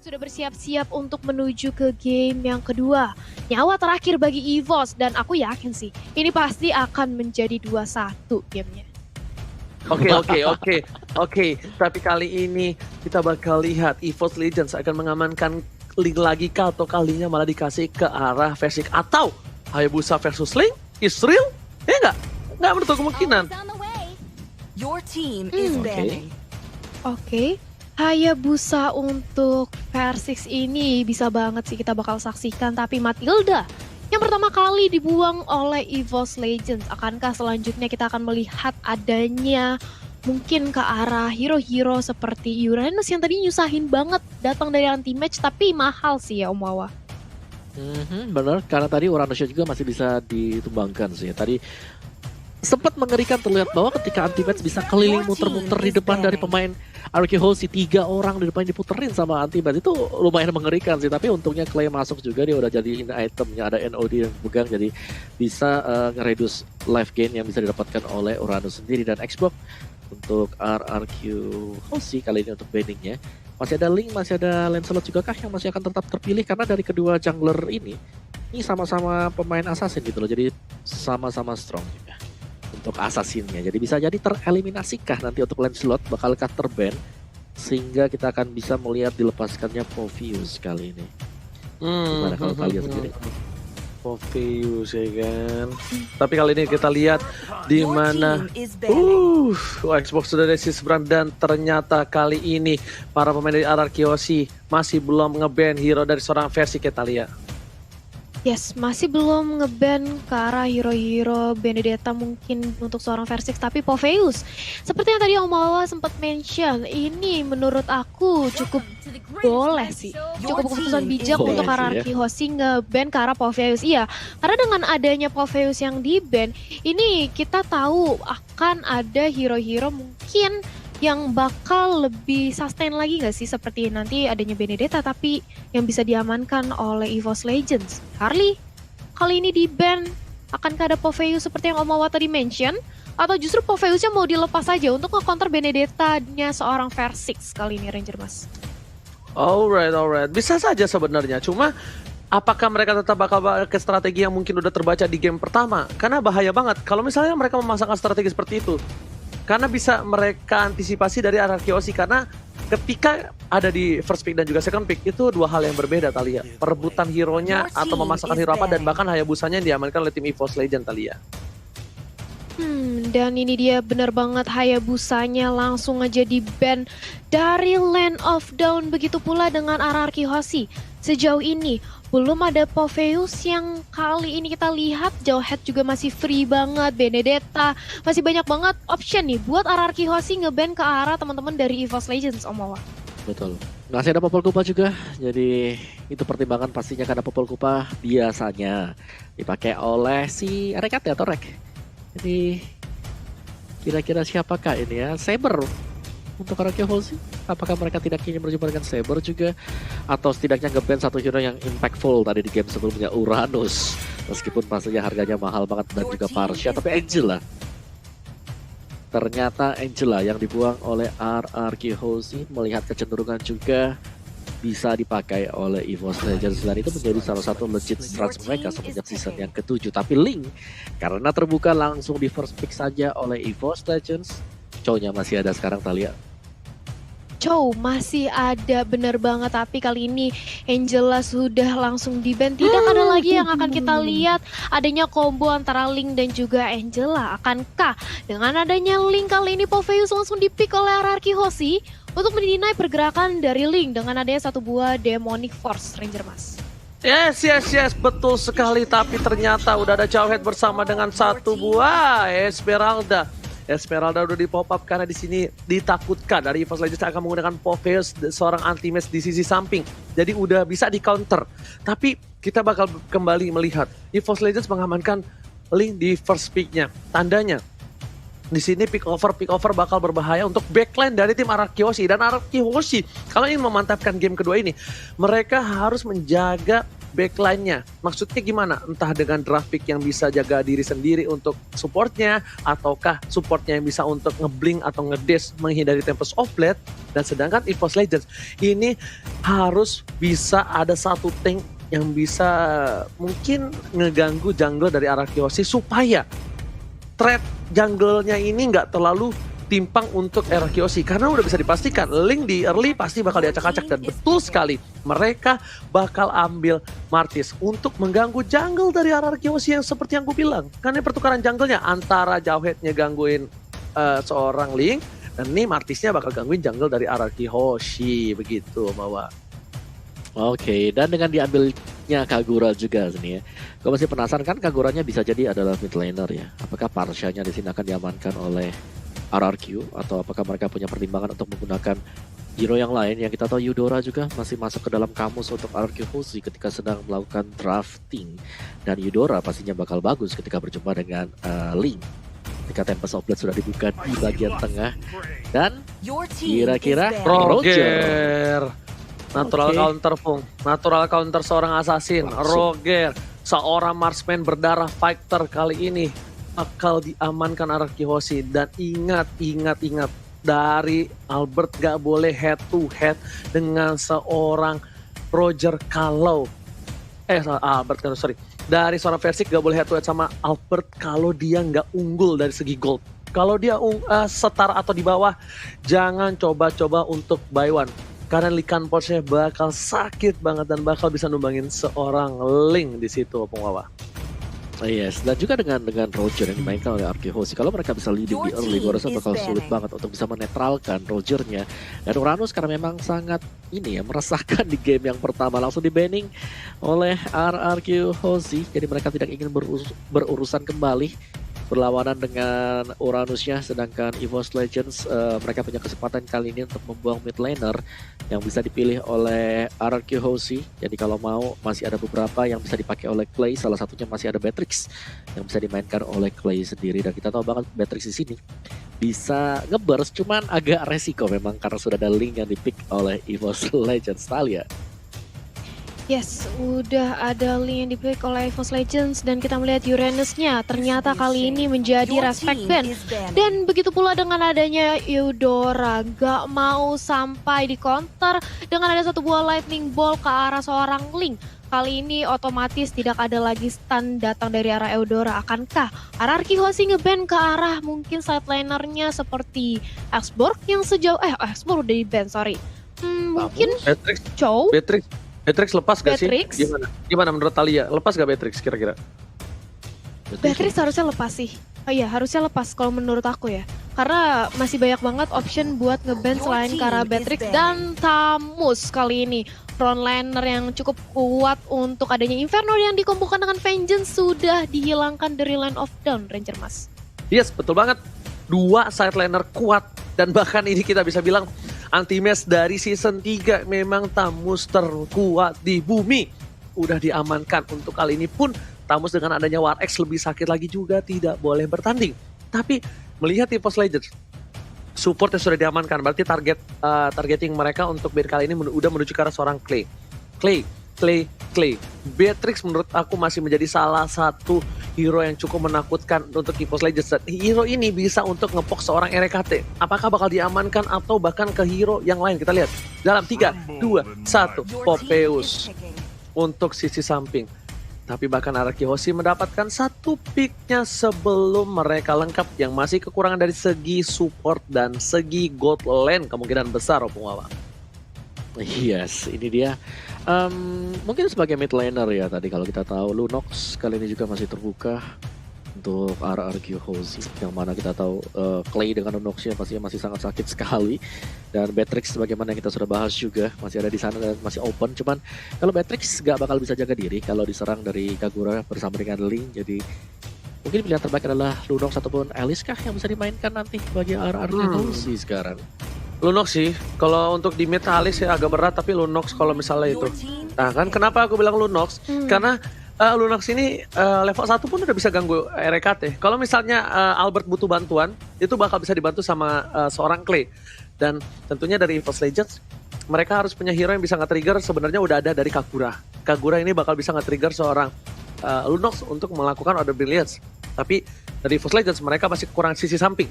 Sudah bersiap-siap untuk menuju ke game yang kedua. Nyawa terakhir bagi EVOS dan aku yakin sih ini pasti akan menjadi 2-1 gamenya. Oke. Tapi kali ini kita bakal lihat EVOS Legends akan mengamankan link lagi kah, atau kalinya malah dikasih ke arah Versik atau Hayabusa versus Link? Israel? Ya enggak? Enggak menutup kemungkinan. Oke. Hayabusa untuk Versik ini bisa banget sih kita bakal saksikan, tapi Matilda yang pertama kali dibuang oleh EVOS Legends. Akankah selanjutnya kita akan melihat adanya mungkin ke arah hero-hero seperti Uranus yang tadi nyusahin banget datang dari anti-match tapi mahal sih ya Om Wawa. Bener, karena tadi Uranusnya juga masih bisa ditumbangkan sih. Tadi sempat mengerikan terlihat bahwa ketika anti-match bisa keliling muter-muter di depan dari pemain RRQ Hoshi, 3 orang di depan diputerin sama anti-match, itu lumayan mengerikan sih. Tapi untungnya Clay masuk juga, dia udah jadiin itemnya, ada NOD yang pegang, jadi bisa nge-reduce life gain yang bisa didapatkan oleh Uranus sendiri. Dan Xbox untuk RRQ Hoshi kali ini untuk banningnya masih ada Link, masih ada Lancelot juga kah yang masih akan tetap terpilih, karena dari kedua jungler ini sama-sama pemain assassin gitu loh, jadi sama-sama strong juga untuk assassinnya. Jadi bisa jadi tereliminasikah nanti untuk Lancelot, bakalkah terban sehingga kita akan bisa melihat dilepaskannya Povius kali ini. Gimana kalau kalian sendiri? Popheus ya kan. Tapi kali ini kita lihat di mana Xbox sudah resist brand, dan ternyata kali ini para pemain dari RRQ Hoshi masih belum nge-ban hero dari seorang versi Ketalia. Yes, masih belum nge-ban ke arah hero-hero Benedetta mungkin untuk seorang Versix, tapi Popheus seperti yang tadi Om Wawa sempat mention, ini menurut aku cukup boleh sih, cukup keputusan bijak untuk RRQ Hoshi nge-ban ke arah Popheus. Iya, karena dengan adanya Popheus yang di-ban, ini kita tahu akan ada hero-hero mungkin yang bakal lebih sustain lagi gak sih, seperti nanti adanya Benedetta tapi yang bisa diamankan oleh EVOS Legends. Harley, kali ini di-ban, akankah ada Popheus seperti yang Om Wawa tadi mention? Atau justru Popheusnya mau dilepas aja untuk nge-counter Benedetta-nya seorang Versix kali ini Ranger Mas? Alright. Bisa saja sebenarnya, cuma apakah mereka tetap bakal ke strategi yang mungkin udah terbaca di game pertama? Karena bahaya banget kalau misalnya mereka memasangkan strategi seperti itu. Karena bisa mereka antisipasi dari RRQ Hoshi, karena ketika ada di first pick dan juga second pick itu dua hal yang berbeda Talia. Perebutan hero-nya atau memasangkan hero apa, dan bahkan Hayabusanya yang diamankan oleh tim EVOS Legend Talia. Dan ini dia benar banget, Hayabusanya langsung aja di-ban dari Land of Dawn. Begitu pula dengan RRQ Hoshi. Sejauh ini belum ada Popheus yang kali ini kita lihat. Jawhead juga masih free banget, Benedetta masih banyak banget option nih buat RRQ Hoshi nge-ban ke arah teman-teman dari EVOS Legends, Om Wawa. Betul. Masih ada Popol Kupa juga, jadi itu pertimbangan pastinya, karena Popol Kupa biasanya dipakai oleh si Rekat atau Rek. Jadi kira-kira siapakah ini ya? Saber untuk RRQ Hoshi. Apakah mereka tidak ingin berjumpa dengan Saber juga? Atau setidaknya nge-ban satu hero yang impactful tadi di game sebelumnya, Uranus. Meskipun pastinya harganya mahal banget dan juga Parsia, tapi Angela. Ternyata Angela yang dibuang oleh RRQ Hoshi, melihat kecenderungan juga bisa dipakai oleh EVOS Legends, dan itu menjadi salah satu legit strat mereka semenjak season yang ke-7. Tapi Link karena terbuka langsung di first pick saja oleh EVOS Legends. Chow-nya masih ada sekarang, Talia. Chow masih ada, bener banget, tapi kali ini Angela sudah langsung di-ban. Tidak ada lagi yang akan kita lihat adanya combo antara Link dan juga Angela. Akankah dengan adanya Link kali ini Popheus langsung di-pick oleh RRQ Hoshi untuk mendinai pergerakan dari Link dengan adanya satu buah Demonic Force, Ranger Mas? Yes, betul sekali. Tapi ternyata udah ada Jawhead bersama dengan satu buah Esmeralda. Esmeralda udah di pop up karena di sini ditakutkan dari EVOS Legends akan menggunakan Popheus, seorang anti-match di sisi samping. Jadi udah bisa di counter. Tapi kita bakal kembali melihat EVOS Legends mengamankan Link di first pick-nya. Tandanya di sini pick over bakal berbahaya untuk backline dari tim RRQ Hoshi. Dan RRQ Hoshi kalau ingin memantapkan game kedua ini, mereka harus menjaga backline-nya. Maksudnya gimana? Entah dengan draft pick yang bisa jaga diri sendiri untuk supportnya, ataukah supportnya yang bisa untuk ngeblink atau ngedash menghindari Tempest of Blade. Dan sedangkan EVOS Legends ini harus bisa ada satu tank yang bisa mungkin ngeganggu jungle dari RRQ Hoshi supaya threat jungle-nya ini nggak terlalu timpang untuk RRQ Hoshi, karena udah bisa dipastikan Link di early pasti bakal diacak-acak. Dan betul sekali mereka bakal ambil Martis untuk mengganggu jungle dari RRQ Hoshi yang seperti yang gue bilang, karena pertukaran jungle-nya antara Jawhead-nya gangguin seorang Link, dan nih Martisnya bakal gangguin jungle dari RRQ Hoshi, begitu Mawa. Oke, dan dengan diambilnya Kagura juga sini ya. Gue masih penasaran, kan Kaguranya bisa jadi adalah mid laner ya. Apakah Parsianya di sini akan diamankan oleh RRQ, atau apakah mereka punya pertimbangan untuk menggunakan hero yang lain? Yang kita tahu Eudora juga masih masuk ke dalam kamus untuk RRQ Hoshi ketika sedang melakukan drafting, dan Eudora pastinya bakal bagus ketika berjumpa dengan Link ketika Tempest of Blade sudah dibuka di bagian tengah. Dan kira-kira Roger natural counter Pung, natural counter seorang assassin. Roger seorang marksman berdarah fighter kali ini bakal diamankan RRQ Hoshi. Dan ingat dari Albert gak boleh head to head dengan seorang Roger kalau dari seorang Versix gak boleh head to head sama Albert kalau dia nggak unggul dari segi gold. Kalau dia setara atau di bawah, jangan coba-coba untuk buy one. karena Likan Porsche bakal sakit banget dan bakal bisa numbangin seorang Link di situ, Opung Wawa. Yes, dan juga dengan Roger yang dimainkan oleh Arkehosi, kalau mereka bisa leading di early, gue rasa bakal sulit banget untuk bisa menetralkan Rogernya. Dan Uranus karena memang sangat meresahkan di game yang pertama, langsung di banning oleh Arkehosi, jadi mereka tidak ingin berurusan kembali berlawanan dengan Uranusnya, sedangkan EVOS Legends mereka punya kesempatan kali ini untuk membuang mid laner yang bisa dipilih oleh Arkehosi. Jadi kalau mau masih ada beberapa yang bisa dipakai oleh Clay, salah satunya masih ada Beatrix yang bisa dimainkan oleh Clay sendiri, dan kita tahu banget Beatrix di sini bisa ngeburst, cuman agak resiko memang karena sudah ada Link yang dipick oleh EVOS Legends. Talia. Yes, udah ada Link yang dipick oleh EVOS Legends dan kita melihat Uranusnya ternyata kali ini menjadi respect ban. Dan begitu pula dengan adanya Eudora, gak mau sampai di counter dengan ada satu buah lightning ball ke arah seorang Link. Kali ini otomatis tidak ada lagi stun datang dari arah Eudora. Akankah Arkehosi ngeban ke arah mungkin side lanernya seperti Xborg yang sejauh Xborg udah di ban, sorry. Mungkin Chow. Beatrix lepas gak sih? Beatrix? Gimana menurut Talia? Lepas gak Beatrix kira-kira? Beatrix harusnya lepas sih. Oh iya, harusnya lepas kalau menurut aku ya. Karena masih banyak banget option buat ngeban selain Kara Beatrix dan Tamus kali ini. Frontliner yang cukup kuat untuk adanya Inferno yang dikumpulkan dengan Vengeance sudah dihilangkan dari Line of Dawn, Ranger Mas. Yes, betul banget. 2 side laner kuat dan bahkan ini kita bisa bilang anti-match dari season 3 memang Tamus terkuat di bumi. Udah diamankan untuk kali ini pun Tamus dengan adanya War X lebih sakit lagi juga tidak boleh bertanding. Tapi melihat EVOS Legends support yang sudah diamankan, berarti targeting mereka untuk bid kali ini udah menuju ke arah seorang Clay. Beatrix menurut aku masih menjadi salah satu hero yang cukup menakutkan untuk EVOS Legends. Dan hero ini bisa untuk ngepok seorang RKT. Apakah bakal diamankan atau bahkan ke hero yang lain? Kita lihat. Dalam 3, 2, 1. Popeyus untuk sisi samping. Tapi bahkan Arkehosi mendapatkan satu picknya sebelum mereka lengkap yang masih kekurangan dari segi support dan segi gold lane kemungkinan besar, Opung Wawa. Yes, ini dia. Mungkin sebagai mid laner ya tadi kalau kita tahu Lunox kali ini juga masih terbuka untuk Arkehosi, yang mana kita tahu Clay dengan Lunoxnya pastinya masih sangat sakit sekali, dan Beatrix sebagaimana yang kita sudah bahas juga masih ada di sana dan masih open. Cuman kalau Beatrix gak bakal bisa jaga diri kalau diserang dari Kagura bersama dengan Link, jadi mungkin pilihan terbaik adalah Lunox ataupun Alice kah yang bisa dimainkan nanti bagi Arkehosi sekarang. Lunox sih, kalau untuk di mid Alice ya agak berat, tapi Lunox kalau misalnya itu. Nah kan kenapa aku bilang Lunox? Karena Lunox ini level 1 pun udah bisa ganggu RKT. Kalau misalnya Albert butuh bantuan, itu bakal bisa dibantu sama seorang Clay. Dan tentunya dari EVOS Legends, mereka harus punya hero yang bisa nge-trigger, sebenarnya udah ada dari Kagura. Kagura ini bakal bisa nge-trigger seorang Lunox untuk melakukan Order Brilliance. Tapi dari EVOS Legends mereka masih kurang sisi samping.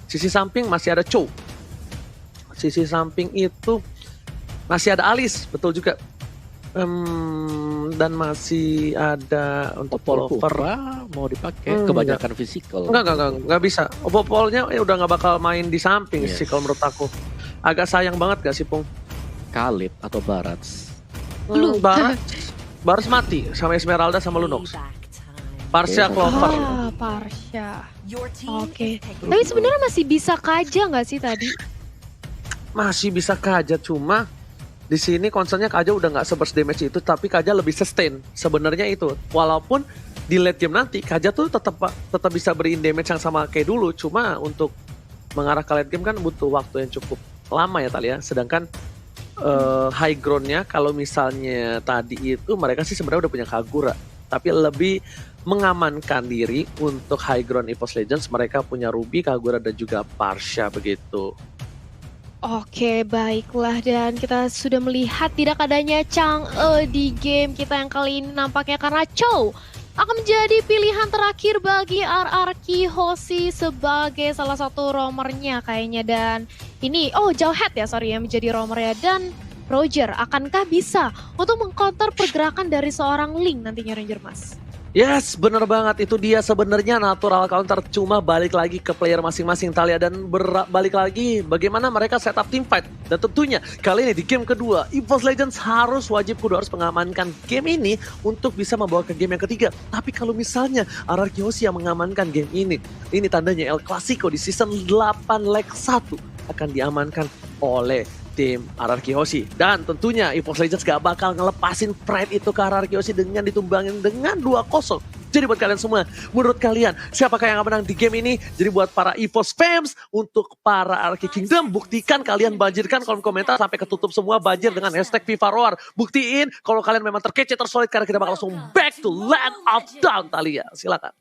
Sisi samping masih ada Chow. Sisi samping itu masih ada Alice, betul juga. Dan masih ada untuk Popol mau dipakai kebanyakan physical. Enggak bisa. Popolnya udah nggak bakal main di samping sih kalau menurut aku. Agak sayang banget gak sih, Pung? Kalib atau Barats? Barats mati sama Esmeralda sama Lunox. Parsha Clover. Parsha. Oke. Tapi sebenarnya masih bisa Kaja nggak sih tadi? Masih bisa Kaja, cuma di sini concernnya Kaja udah nggak se-burst damage itu, tapi Kaja lebih sustain sebenarnya itu. Walaupun di late game nanti Kaja tuh tetap bisa beriin damage yang sama kayak dulu, cuma untuk mengarah ke late game kan butuh waktu yang cukup lama ya Talia. Sedangkan high ground-nya kalau misalnya tadi itu mereka sih sebenarnya udah punya Kagura, tapi lebih mengamankan diri untuk high ground EVOS Legends. Mereka punya Ruby, Kagura dan juga Parsha begitu. Oke, baiklah, dan kita sudah melihat tidak adanya Chang'e di game kita yang kali ini nampaknya karena Chow akan menjadi pilihan terakhir bagi Arkehosi sebagai salah satu roamernya kayaknya. Dan ini, Jawhead ya yang menjadi roamernya. Dan Roger, akankah bisa untuk mengcounter pergerakan dari seorang Link nantinya, Ranger Mas? Yes, bener banget. Itu dia sebenarnya natural counter. Cuma balik lagi ke player masing-masing Thalia. Dan balik lagi bagaimana mereka setup team fight. Dan tentunya kali ini di game kedua, EVOS Legends wajib harus mengamankan game ini untuk bisa membawa ke game yang ketiga. Tapi kalau misalnya RRQ Hoshi yang mengamankan game ini tandanya El Clasico di season 8 leg 1 akan diamankan oleh tim RRQ Hoshi. Dan tentunya EVOS Legends gak bakal ngelepasin pride itu ke RRQ Hoshi dengan ditumbangin dengan 2-0. Jadi buat kalian semua, menurut kalian siapakah yang akan menang di game ini? Jadi buat para EVOS fans, untuk para RRQ Kingdom, buktikan kalian banjirkan kolom komentar sampai ketutup semua banjir dengan hashtag FIFA Roar. Buktiin kalau kalian memang terkece tersolid karena kita bakal langsung back to Land of Dawn Thalia. Silakan.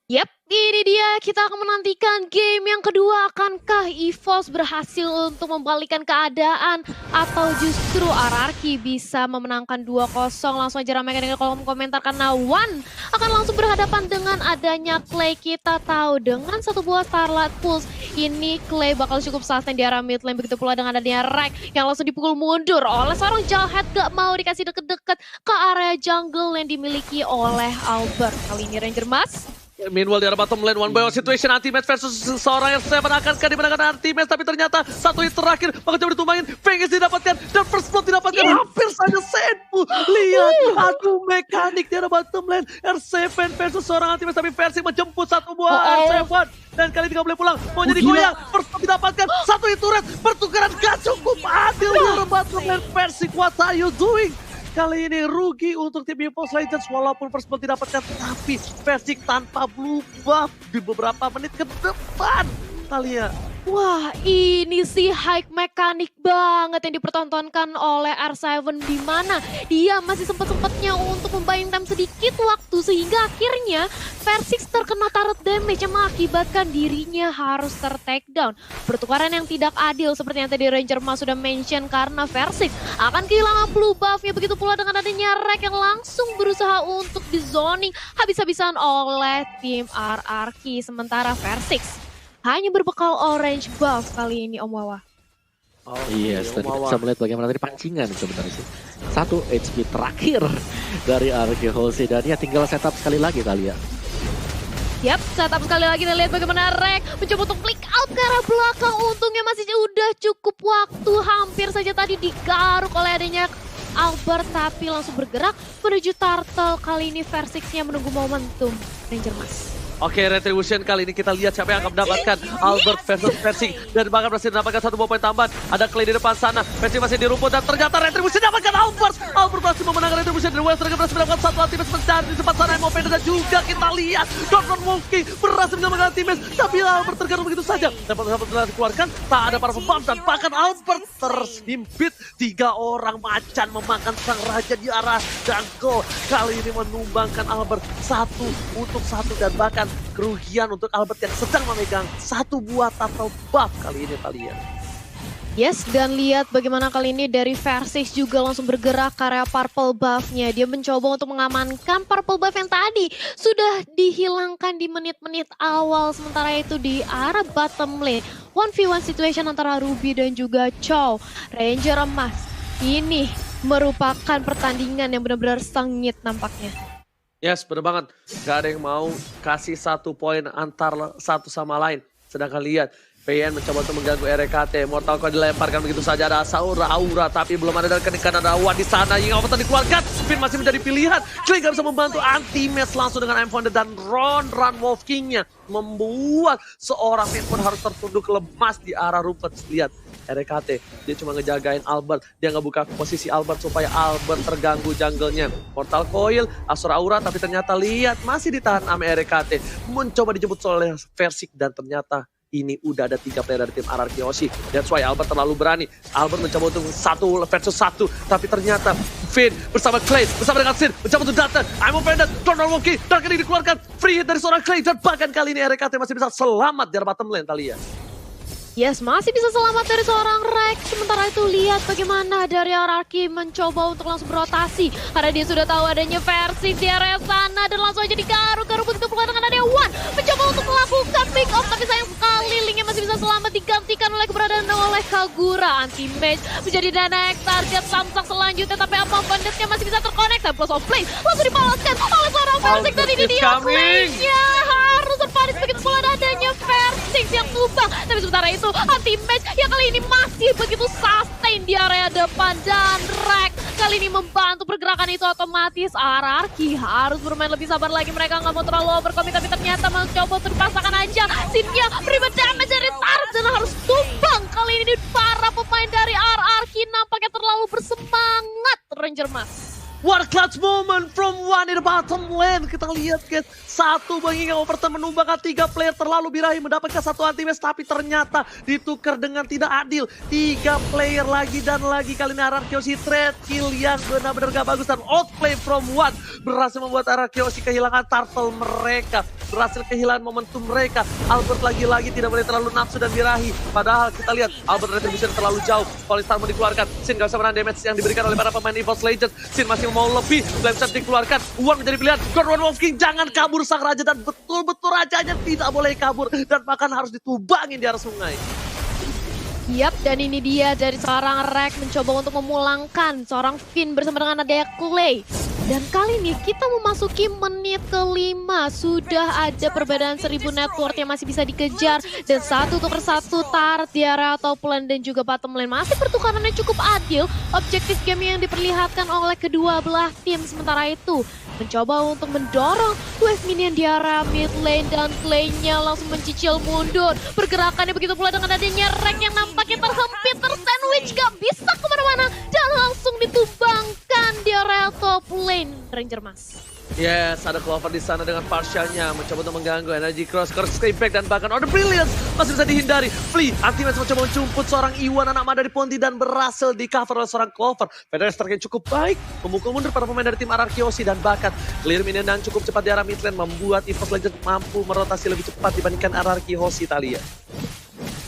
Yap, ini dia kita akan menantikan game yang kedua. Akankah EVOS berhasil untuk membalikan keadaan atau justru RRQ bisa memenangkan 2-0? Langsung aja ramaikan dengan kolom komentar karena One akan langsung berhadapan dengan adanya Clay. Kita tahu dengan satu buah Starlight Pulse ini Clay bakal cukup sustain di area mid lane. Begitu pula dengan adanya Rek yang langsung dipukul mundur oleh seorang Jawhead, gak mau dikasih deket-deket ke area jungle yang dimiliki oleh Albert. Kali ini Ranger Mas. Meanwhile di arah bottom lane, one by one situation anti-match versus seorang R7 akankah dimenangkan anti-match, tapi ternyata satu hit terakhir bakal coba ditumbangin, Vegas didapatkan dan first blood didapatkan, hampir saja Senpu. Lihat, aduh mekanik di arah bottom lane, R7 versus seorang anti-match, tapi Versing menjemput satu buah R7 dan kali ini gak boleh pulang, mau jadi goyang, first blood didapatkan, satu hit turret, pertukaran gak cukup adil di arah bottom lane. Versing, what are you doing? Kali ini rugi untuk tim EVOS Legends walaupun first blood didapatkan, tapi Versing tanpa blue buff di beberapa menit ke depan. Thalia. Wah, ini sih high mekanik banget yang dipertontonkan oleh R7, di mana dia masih sempat-sempatnya untuk membayang time sedikit waktu sehingga akhirnya Versing terkena turret damage yang mengakibatkan dirinya harus ter-take down. Pertukaran yang tidak adil seperti yang tadi Ranger Mas sudah mention karena Versing akan kehilangan blue buff-nya. Begitu pula dengan adanya Rek yang langsung berusaha untuk di zoning habis-habisan oleh tim RRQ. Sementara Versing hanya berbekal orange buff kali ini, Om Wawa. Oh, yes, tadi kita bisa melihat bagaimana tadi pancingan sebenarnya sih. 1 HP terakhir dari RRQ Hoshi dan ya tinggal setup sekali lagi kali ya. Yap, setup sekali lagi kita lihat bagaimana Rek mencoba untuk flick out ke arah belakang. Untungnya masih udah cukup waktu, hampir saja tadi digaruk oleh adanya Albert, tapi langsung bergerak menuju turtle. Kali ini Versing-nya menunggu momentum, Ranger Mas. Oke, Retribution kali ini kita lihat siapa yang akan mendapatkan Albert versus Versing. Dan bahkan berhasil mendapatkan satu buah poin tambahan. Ada Clay di depan sana, Versing masih di rumput dan ternyata Retribution dapatkan Albert. Albert berhasil memenangkan Retribution dari West. Mereka berhasil mendapatkan satu ultimate mencari di tempat sana MOP. Dan juga kita lihat Dortmund Monkey berhasil menyelamatkan ultimate. Tapi Albert tergantung begitu saja. Dapat dikeluarkan, tak ada para pembam dan bahkan Albert terhimpit. 3 orang macan memakan sang raja di arah jungle. Kali ini menumbangkan Albert 1-1 dan bahkan kerugian untuk Albert yang sedang memegang satu buah turtle buff kali ini Thalia. Yes, dan lihat bagaimana kali ini dari Versing juga langsung bergerak ke area purple buff-nya. Dia mencoba untuk mengamankan purple buff yang tadi sudah dihilangkan di menit-menit awal. Sementara itu di arah bottom lane, 1v1 situation antara Ruby dan juga Chow. Ranger emas, ini merupakan pertandingan yang benar-benar sengit nampaknya. Yes, bener banget. Gak ada yang mau kasih 1 poin antar satu sama lain. Sedangkan lihat, PN mencoba untuk mengganggu RKT. Mortal Coil dilemparkan begitu saja. Ada Aura, tapi belum ada dan kenikkan ada Wan di sana. Yang Avatar dikeluarkan, Spin masih menjadi pilihan. Clay gak bisa membantu anti-match langsung dengan I'm Founded dan Run Wolf King-nya. Membuat seorang mid pun harus tertunduk lemas di arah rumput. Lihat, RKT, dia cuma ngejagain Albert. Dia ngebuka posisi Albert supaya Albert terganggu jungle-nya. Mortal Coil, Asura Aura, tapi ternyata lihat masih ditahan sama RKT. Mencoba dijemput oleh Versing dan ternyata ini udah ada 3 player dari tim RRQ Hoshi. That's why Albert terlalu berani. Albert mencoba untuk 1 versus 1. Tapi ternyata Finn bersama Clay, bersama dengan Sin, mencoba untuk datang. I'm offended, Donald Wonky, dan kali dikeluarkan. Free hit dari seorang Clay. Dan bahkan kali ini RKT masih bisa selamat dari bottom lane, Thalia. Yes, masih bisa selamat dari seorang Rek. Sementara itu lihat bagaimana dari RRQ mencoba untuk langsung berotasi. Karena dia sudah tahu adanya Versing di area sana dan langsung aja digaruk. Begitu pula dengan adanya Wan mencoba untuk melakukan pick off. Tapi sayang sekali linknya masih bisa selamat digantikan oleh keberadaan oleh Kagura. Anti-mage menjadi next target Samsak selanjutnya. Tapi apa banditnya masih bisa terkonek. Dan plus of play langsung dibalaskan oleh seorang Versix dan ini dia play-nya harus terpanis begitu pula adanya Versix yang tumbang. Tapi sementara itu anti-match yang kali ini masih begitu sustain di area depan dan Rek kali ini membantu pergerakan itu otomatis. RRQ harus bermain lebih sabar lagi, mereka nggak mau terlalu overcommit tapi ternyata mencoba untuk dipaksakan aja. Sinnya prima damage dari Tart dan harus tumbang. Kali ini para pemain dari RRQ nampaknya terlalu bersemangat Ranger Mas. What clutch moment from one in the bottom lane. Kita lihat guys, satu mengingat Overton menumbangkan 3 player terlalu birahi mendapatkan satu anti-match, tapi ternyata ditukar dengan tidak adil. 3 player lagi dan lagi, kali ini RRQ trade kill yang benar-benar gak bagus dan outplay from one berhasil membuat RRQ kehilangan turtle mereka, berhasil kehilangan momentum mereka. Albert lagi-lagi tidak boleh terlalu nafsu dan birahi, padahal kita lihat Albert retribution terlalu jauh. Polistar mau dikeluarkan, Sin gak bisa menahan damage yang diberikan oleh para pemain EVOS Legends. Sin masih mau lebih, Flameshot dikeluarkan, Uwan menjadi pilihan. Godwan Wolf King, jangan kabur sang raja, dan betul-betul rajanya tidak boleh kabur dan bahkan harus ditubangin di arah sungai. Yap, dan ini dia dari seorang Rek mencoba untuk memulangkan seorang Finn bersama dengan adanya Clay. Dan kali ini kita memasuki menit ke-5. Sudah ada perbedaan 1000 network yang masih bisa dikejar. Dan satu tukar satu Tart di area top lane dan juga bottom lane. Masih pertukarannya cukup adil. Objektif game yang diperlihatkan oleh kedua belah tim. Sementara itu mencoba untuk mendorong wave minion di area mid lane. Dan Clay-nya langsung mencicil mundur. Pergerakannya begitu pula dengan adanya Rek yang nampaknya terhempit, tersandwich, gak bisa kemana-mana. Dan langsung ditumbangkan di area top lane. Ranger Mas. Yes, ada Clover di sana dengan partialnya mencoba untuk mengganggu energy cross, curse impact dan bahkan order brilliance masih bisa dihindari. Flea anti-match mencoba mencumput seorang Iwan anak mada dari Ponti dan berhasil di cover oleh seorang Clover. Federer terkait cukup baik, memukul mundur para pemain dari tim RRQ dan bahkan clear minion dan cukup cepat di arah mid lane membuat EVOS Legends mampu merotasi lebih cepat dibandingkan RRQ Italia.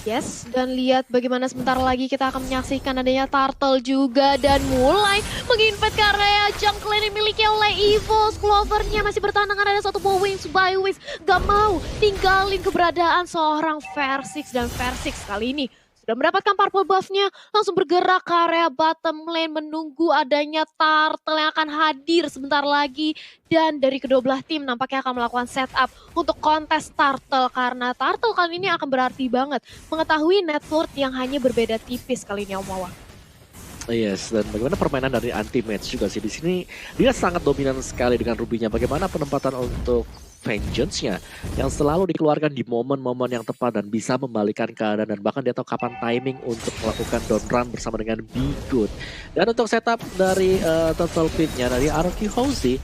Yes, dan lihat bagaimana sebentar lagi kita akan menyaksikan adanya Turtle juga dan mulai menginvade ke area jungle yang dimiliki oleh EVOS. Clover-nya masih bertahan dengan ada satu Wings by Wings. Gak mau tinggalin keberadaan seorang Versix dan Versix kali ini sudah mendapatkan purple buff-nya, langsung bergerak ke area bottom lane menunggu adanya Turtle yang akan hadir sebentar lagi. Dan dari kedua belah tim nampaknya akan melakukan setup untuk kontes Turtle, karena Turtle kali ini akan berarti banget mengetahui net worth yang hanya berbeda tipis kali ini Om Wawa. Yes, dan bagaimana permainan dari anti-match juga sih di sini, dia sangat dominan sekali dengan Ruby-nya. Bagaimana penempatan untuk Vengeance-nya yang selalu dikeluarkan di momen-momen yang tepat dan bisa membalikan keadaan, dan bahkan dia tahu kapan timing untuk melakukan down run bersama dengan Be Good. Dan untuk setup dari Total Pit-nya dari RRQ House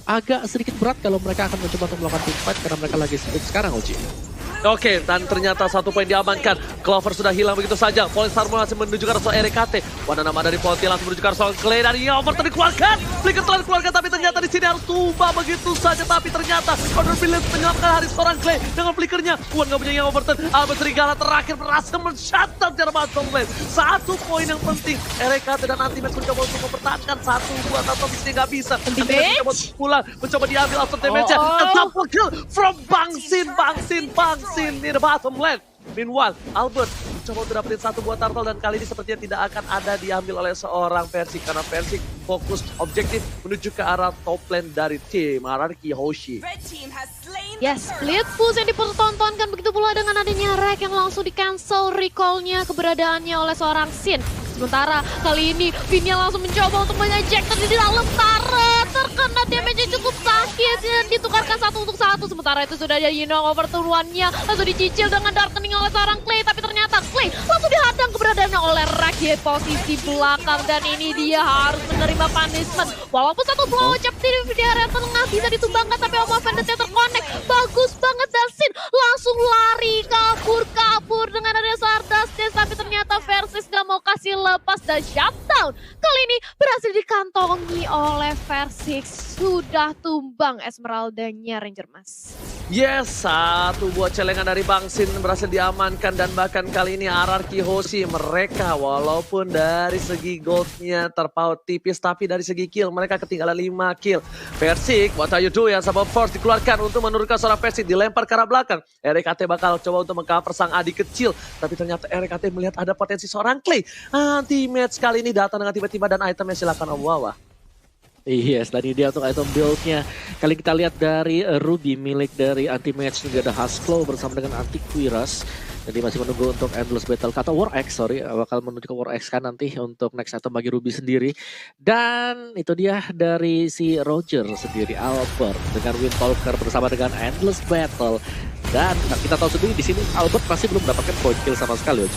agak sedikit berat kalau mereka akan mencoba untuk melakukan team fight karena mereka lagi split sekarang, Oji. Oke, dan ternyata satu poin diamankan. Clover sudah hilang begitu saja. Polestar masih menuju ke arah soal RKT. Wana nama dari Ponti langsung menuju ke arah soal Clay. Dan Overton dikeluarkan. Flicker telah dikeluarkan, tapi ternyata di sini harus tumbang begitu saja. Tapi ternyata Order Brilliance menyelamatkan hari seorang Clay dengan flickernya. Wan gak punya Overton. Albert Serigala terakhir berhasil men-shutdown secara bottom lane. Satu poin yang penting. RKT dan Anti-Match mencoba untuk mempertahankan satu buat atau di sini gak bisa. Anti-Match mencoba pulang, mencoba diambil after damage-nya. Dan double kill from Bangsin di the bottom lane. Meanwhile, Albert mencoba untuk dapetin satu buat Turtle dan kali ini sepertinya tidak akan ada diambil oleh seorang Versix karena Versix fokus objektif menuju ke arah top lane dari tim RRQ Hoshi. Yes, split push yang dipertontonkan begitu pula dengan adanya Rek yang langsung di-cancel recall-nya keberadaannya oleh seorang Sin. Sementara kali ini Finn-nya langsung mencoba untuk mengejector di dalam Tara. Terkena damage-nya cukup sakit dan ditukarkan satu untuk satu. Sementara itu sudah ada Overton One-nya langsung dicicil dengan darkening oleh seorang Clay. Tapi ternyata Clay langsung dihadang keberadaannya oleh Rek di posisi belakang. Dan ini dia harus menerima punishment. Walaupun satu blow chop di area tengah bisa ditumbangkan, tapi Oma Vendetta terconnect. Bagus banget dan Sin langsung lari kabur dengan adanya Stardust Dance. Tapi ternyata Versix gak mau kasih lepas dan shutdown. Kali ini berhasil dikantongi oleh Versix. Sudah tumbang Esmeralda-nya Ranger Mas. Yes, satu buah celengan dari Bangsin berhasil diamankan dan bahkan kali ini RRQ Hoshi mereka walaupun dari segi goldnya terpaut tipis tapi dari segi kill mereka ketinggalan 5 kill. Versix, what are you doing? Sabab Force dikeluarkan untuk menurunkan seorang Versix, dilempar ke arah belakang. RKT bakal coba untuk mengcover sang adik kecil tapi ternyata RKT melihat ada potensi seorang Clay. Anti-match kali ini datang dengan tiba-tiba dan itemnya silakan Om Wawa. Yes, dan ini dia untuk item build-nya. Kali kita lihat dari Ruby milik dari Anti-Mage, juga ada Husklo bersama dengan Antiquiras. Jadi masih menunggu untuk Endless Battle atau War X, bakal menuju ke War X kan nanti untuk next item bagi Ruby sendiri. Dan itu dia dari si Roger sendiri, Albert dengan Windtalker bersama dengan Endless Battle. Dan kita tahu sendiri di sini Albert masih belum mendapatkan point kill sama sekali.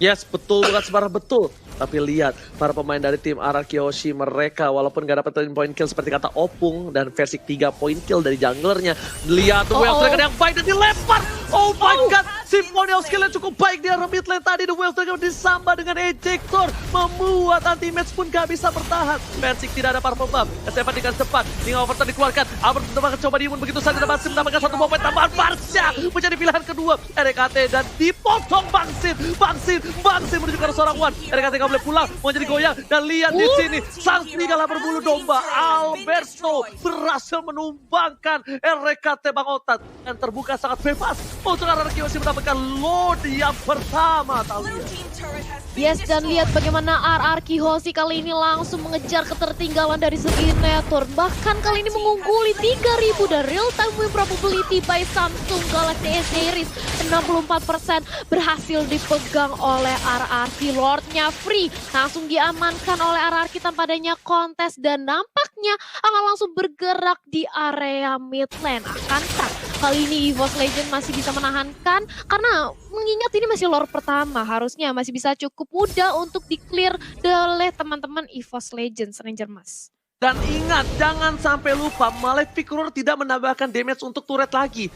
Yes, betul, bukan sebarang betul. Tapi lihat, para pemain dari tim RRQ Hoshi mereka walaupun gak dapetin point kill seperti kata Opung dan versi 3 point kill dari junglernya. Lihat The Whale Dragon yang baik dan dilempar. Oh my god, Symphony of Skill yang cukup baik di arah mid lane tadi. The Whale Dragon disambah dengan ejector, membuat anti-match pun gak bisa bertahan. Persik tidak ada powerful buff. SF dengan cepat, hingga overturn dikeluarkan. Albert tetap coba diimun begitu saja dan masih mendapatkan satu moment tambahan. Marsha menjadi pilihan kedua. RKT dan dipotong Bangsin menuju ke arah seorang Wan. RKT gak boleh pulang, mau jadi goyang. Dan lihat di sini, sang serigala berbulu domba Alberto berhasil menumbangkan RKT Bangotan. Dan terbuka sangat bebas untuk RRQ Hoshi mendapatkan load yang pertama. Yes, dan lihat bagaimana RRQ Hoshi kali ini langsung mengejar ketertinggalan dari segi network. Bahkan kali ini mengungguli 3000 dan real time win probability by Samsung Galaxy S Series 64% berhasil dipegang oleh RRQ. Lordnya free langsung diamankan oleh RRQ tanpa adanya kontes dan nampaknya akan langsung bergerak di area mid lane. Akankah kali ini EVOS Legend masih bisa menahankan? Karena mengingat ini masih lore pertama, harusnya masih bisa cukup mudah untuk di-clear oleh teman-teman EVOS Legends Ranger Mas. Dan ingat, jangan sampai lupa Malefic Roar tidak menambahkan damage untuk turret lagi.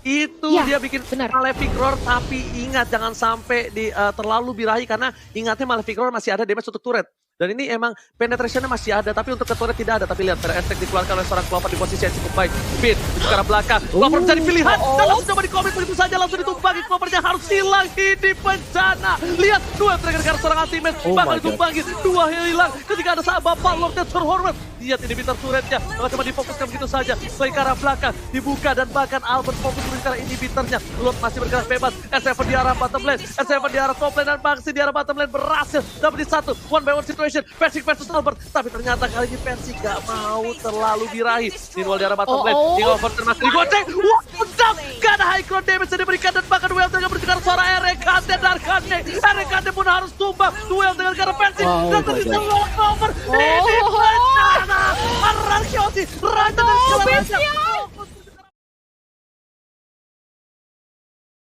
Itu ya, dia bikin Malefic Roar, tapi ingat jangan sampai terlalu birahi karena ingatnya Malefic Roar masih ada damage untuk turret. Dan ini emang penetrationnya masih ada, tapi untuk ke turret tidak ada. Tapi lihat, Attack dikeluarkan oleh seorang Clover di posisi yang cukup baik. Pin, ke arah belakang. Clover menjadi pilihan, dan langsung coba dikomit begitu saja, langsung ditumpangi. Clovernya harus hilang di bencana. Lihat, dua trigger ke arah seorang Anti-Mage, bakal ditumpangi. Dua hilang ketika ada sahabat Bapak Lord yang terhormat. Lihat inhibitor turretnya, bakal cuma difokuskan begitu saja. Selain ke arah belakang, dibuka dan bahkan Albert fokus ke arah inhibitornya. Lord masih bergerak bebas, S7 di arah bottom lane, S7 di arah top lane, dan Maxi di arah bottom lane berhasil dapat di satu, one by one situation. Persik versus Albert, tapi ternyata kali ini Persik gak mau terlalu birahi. Meanwhile di arah bottom lane, hingga overturn masih digoceng. Wow, gak ada high ground damage yang diberikan dan bahkan duel dengan bertukar suara RKT dan RKT pun harus tumbang. Duel dengan karena Persik dan tersisa over. Ini bencana. RRQ Hoshi, Raja dan segala macam.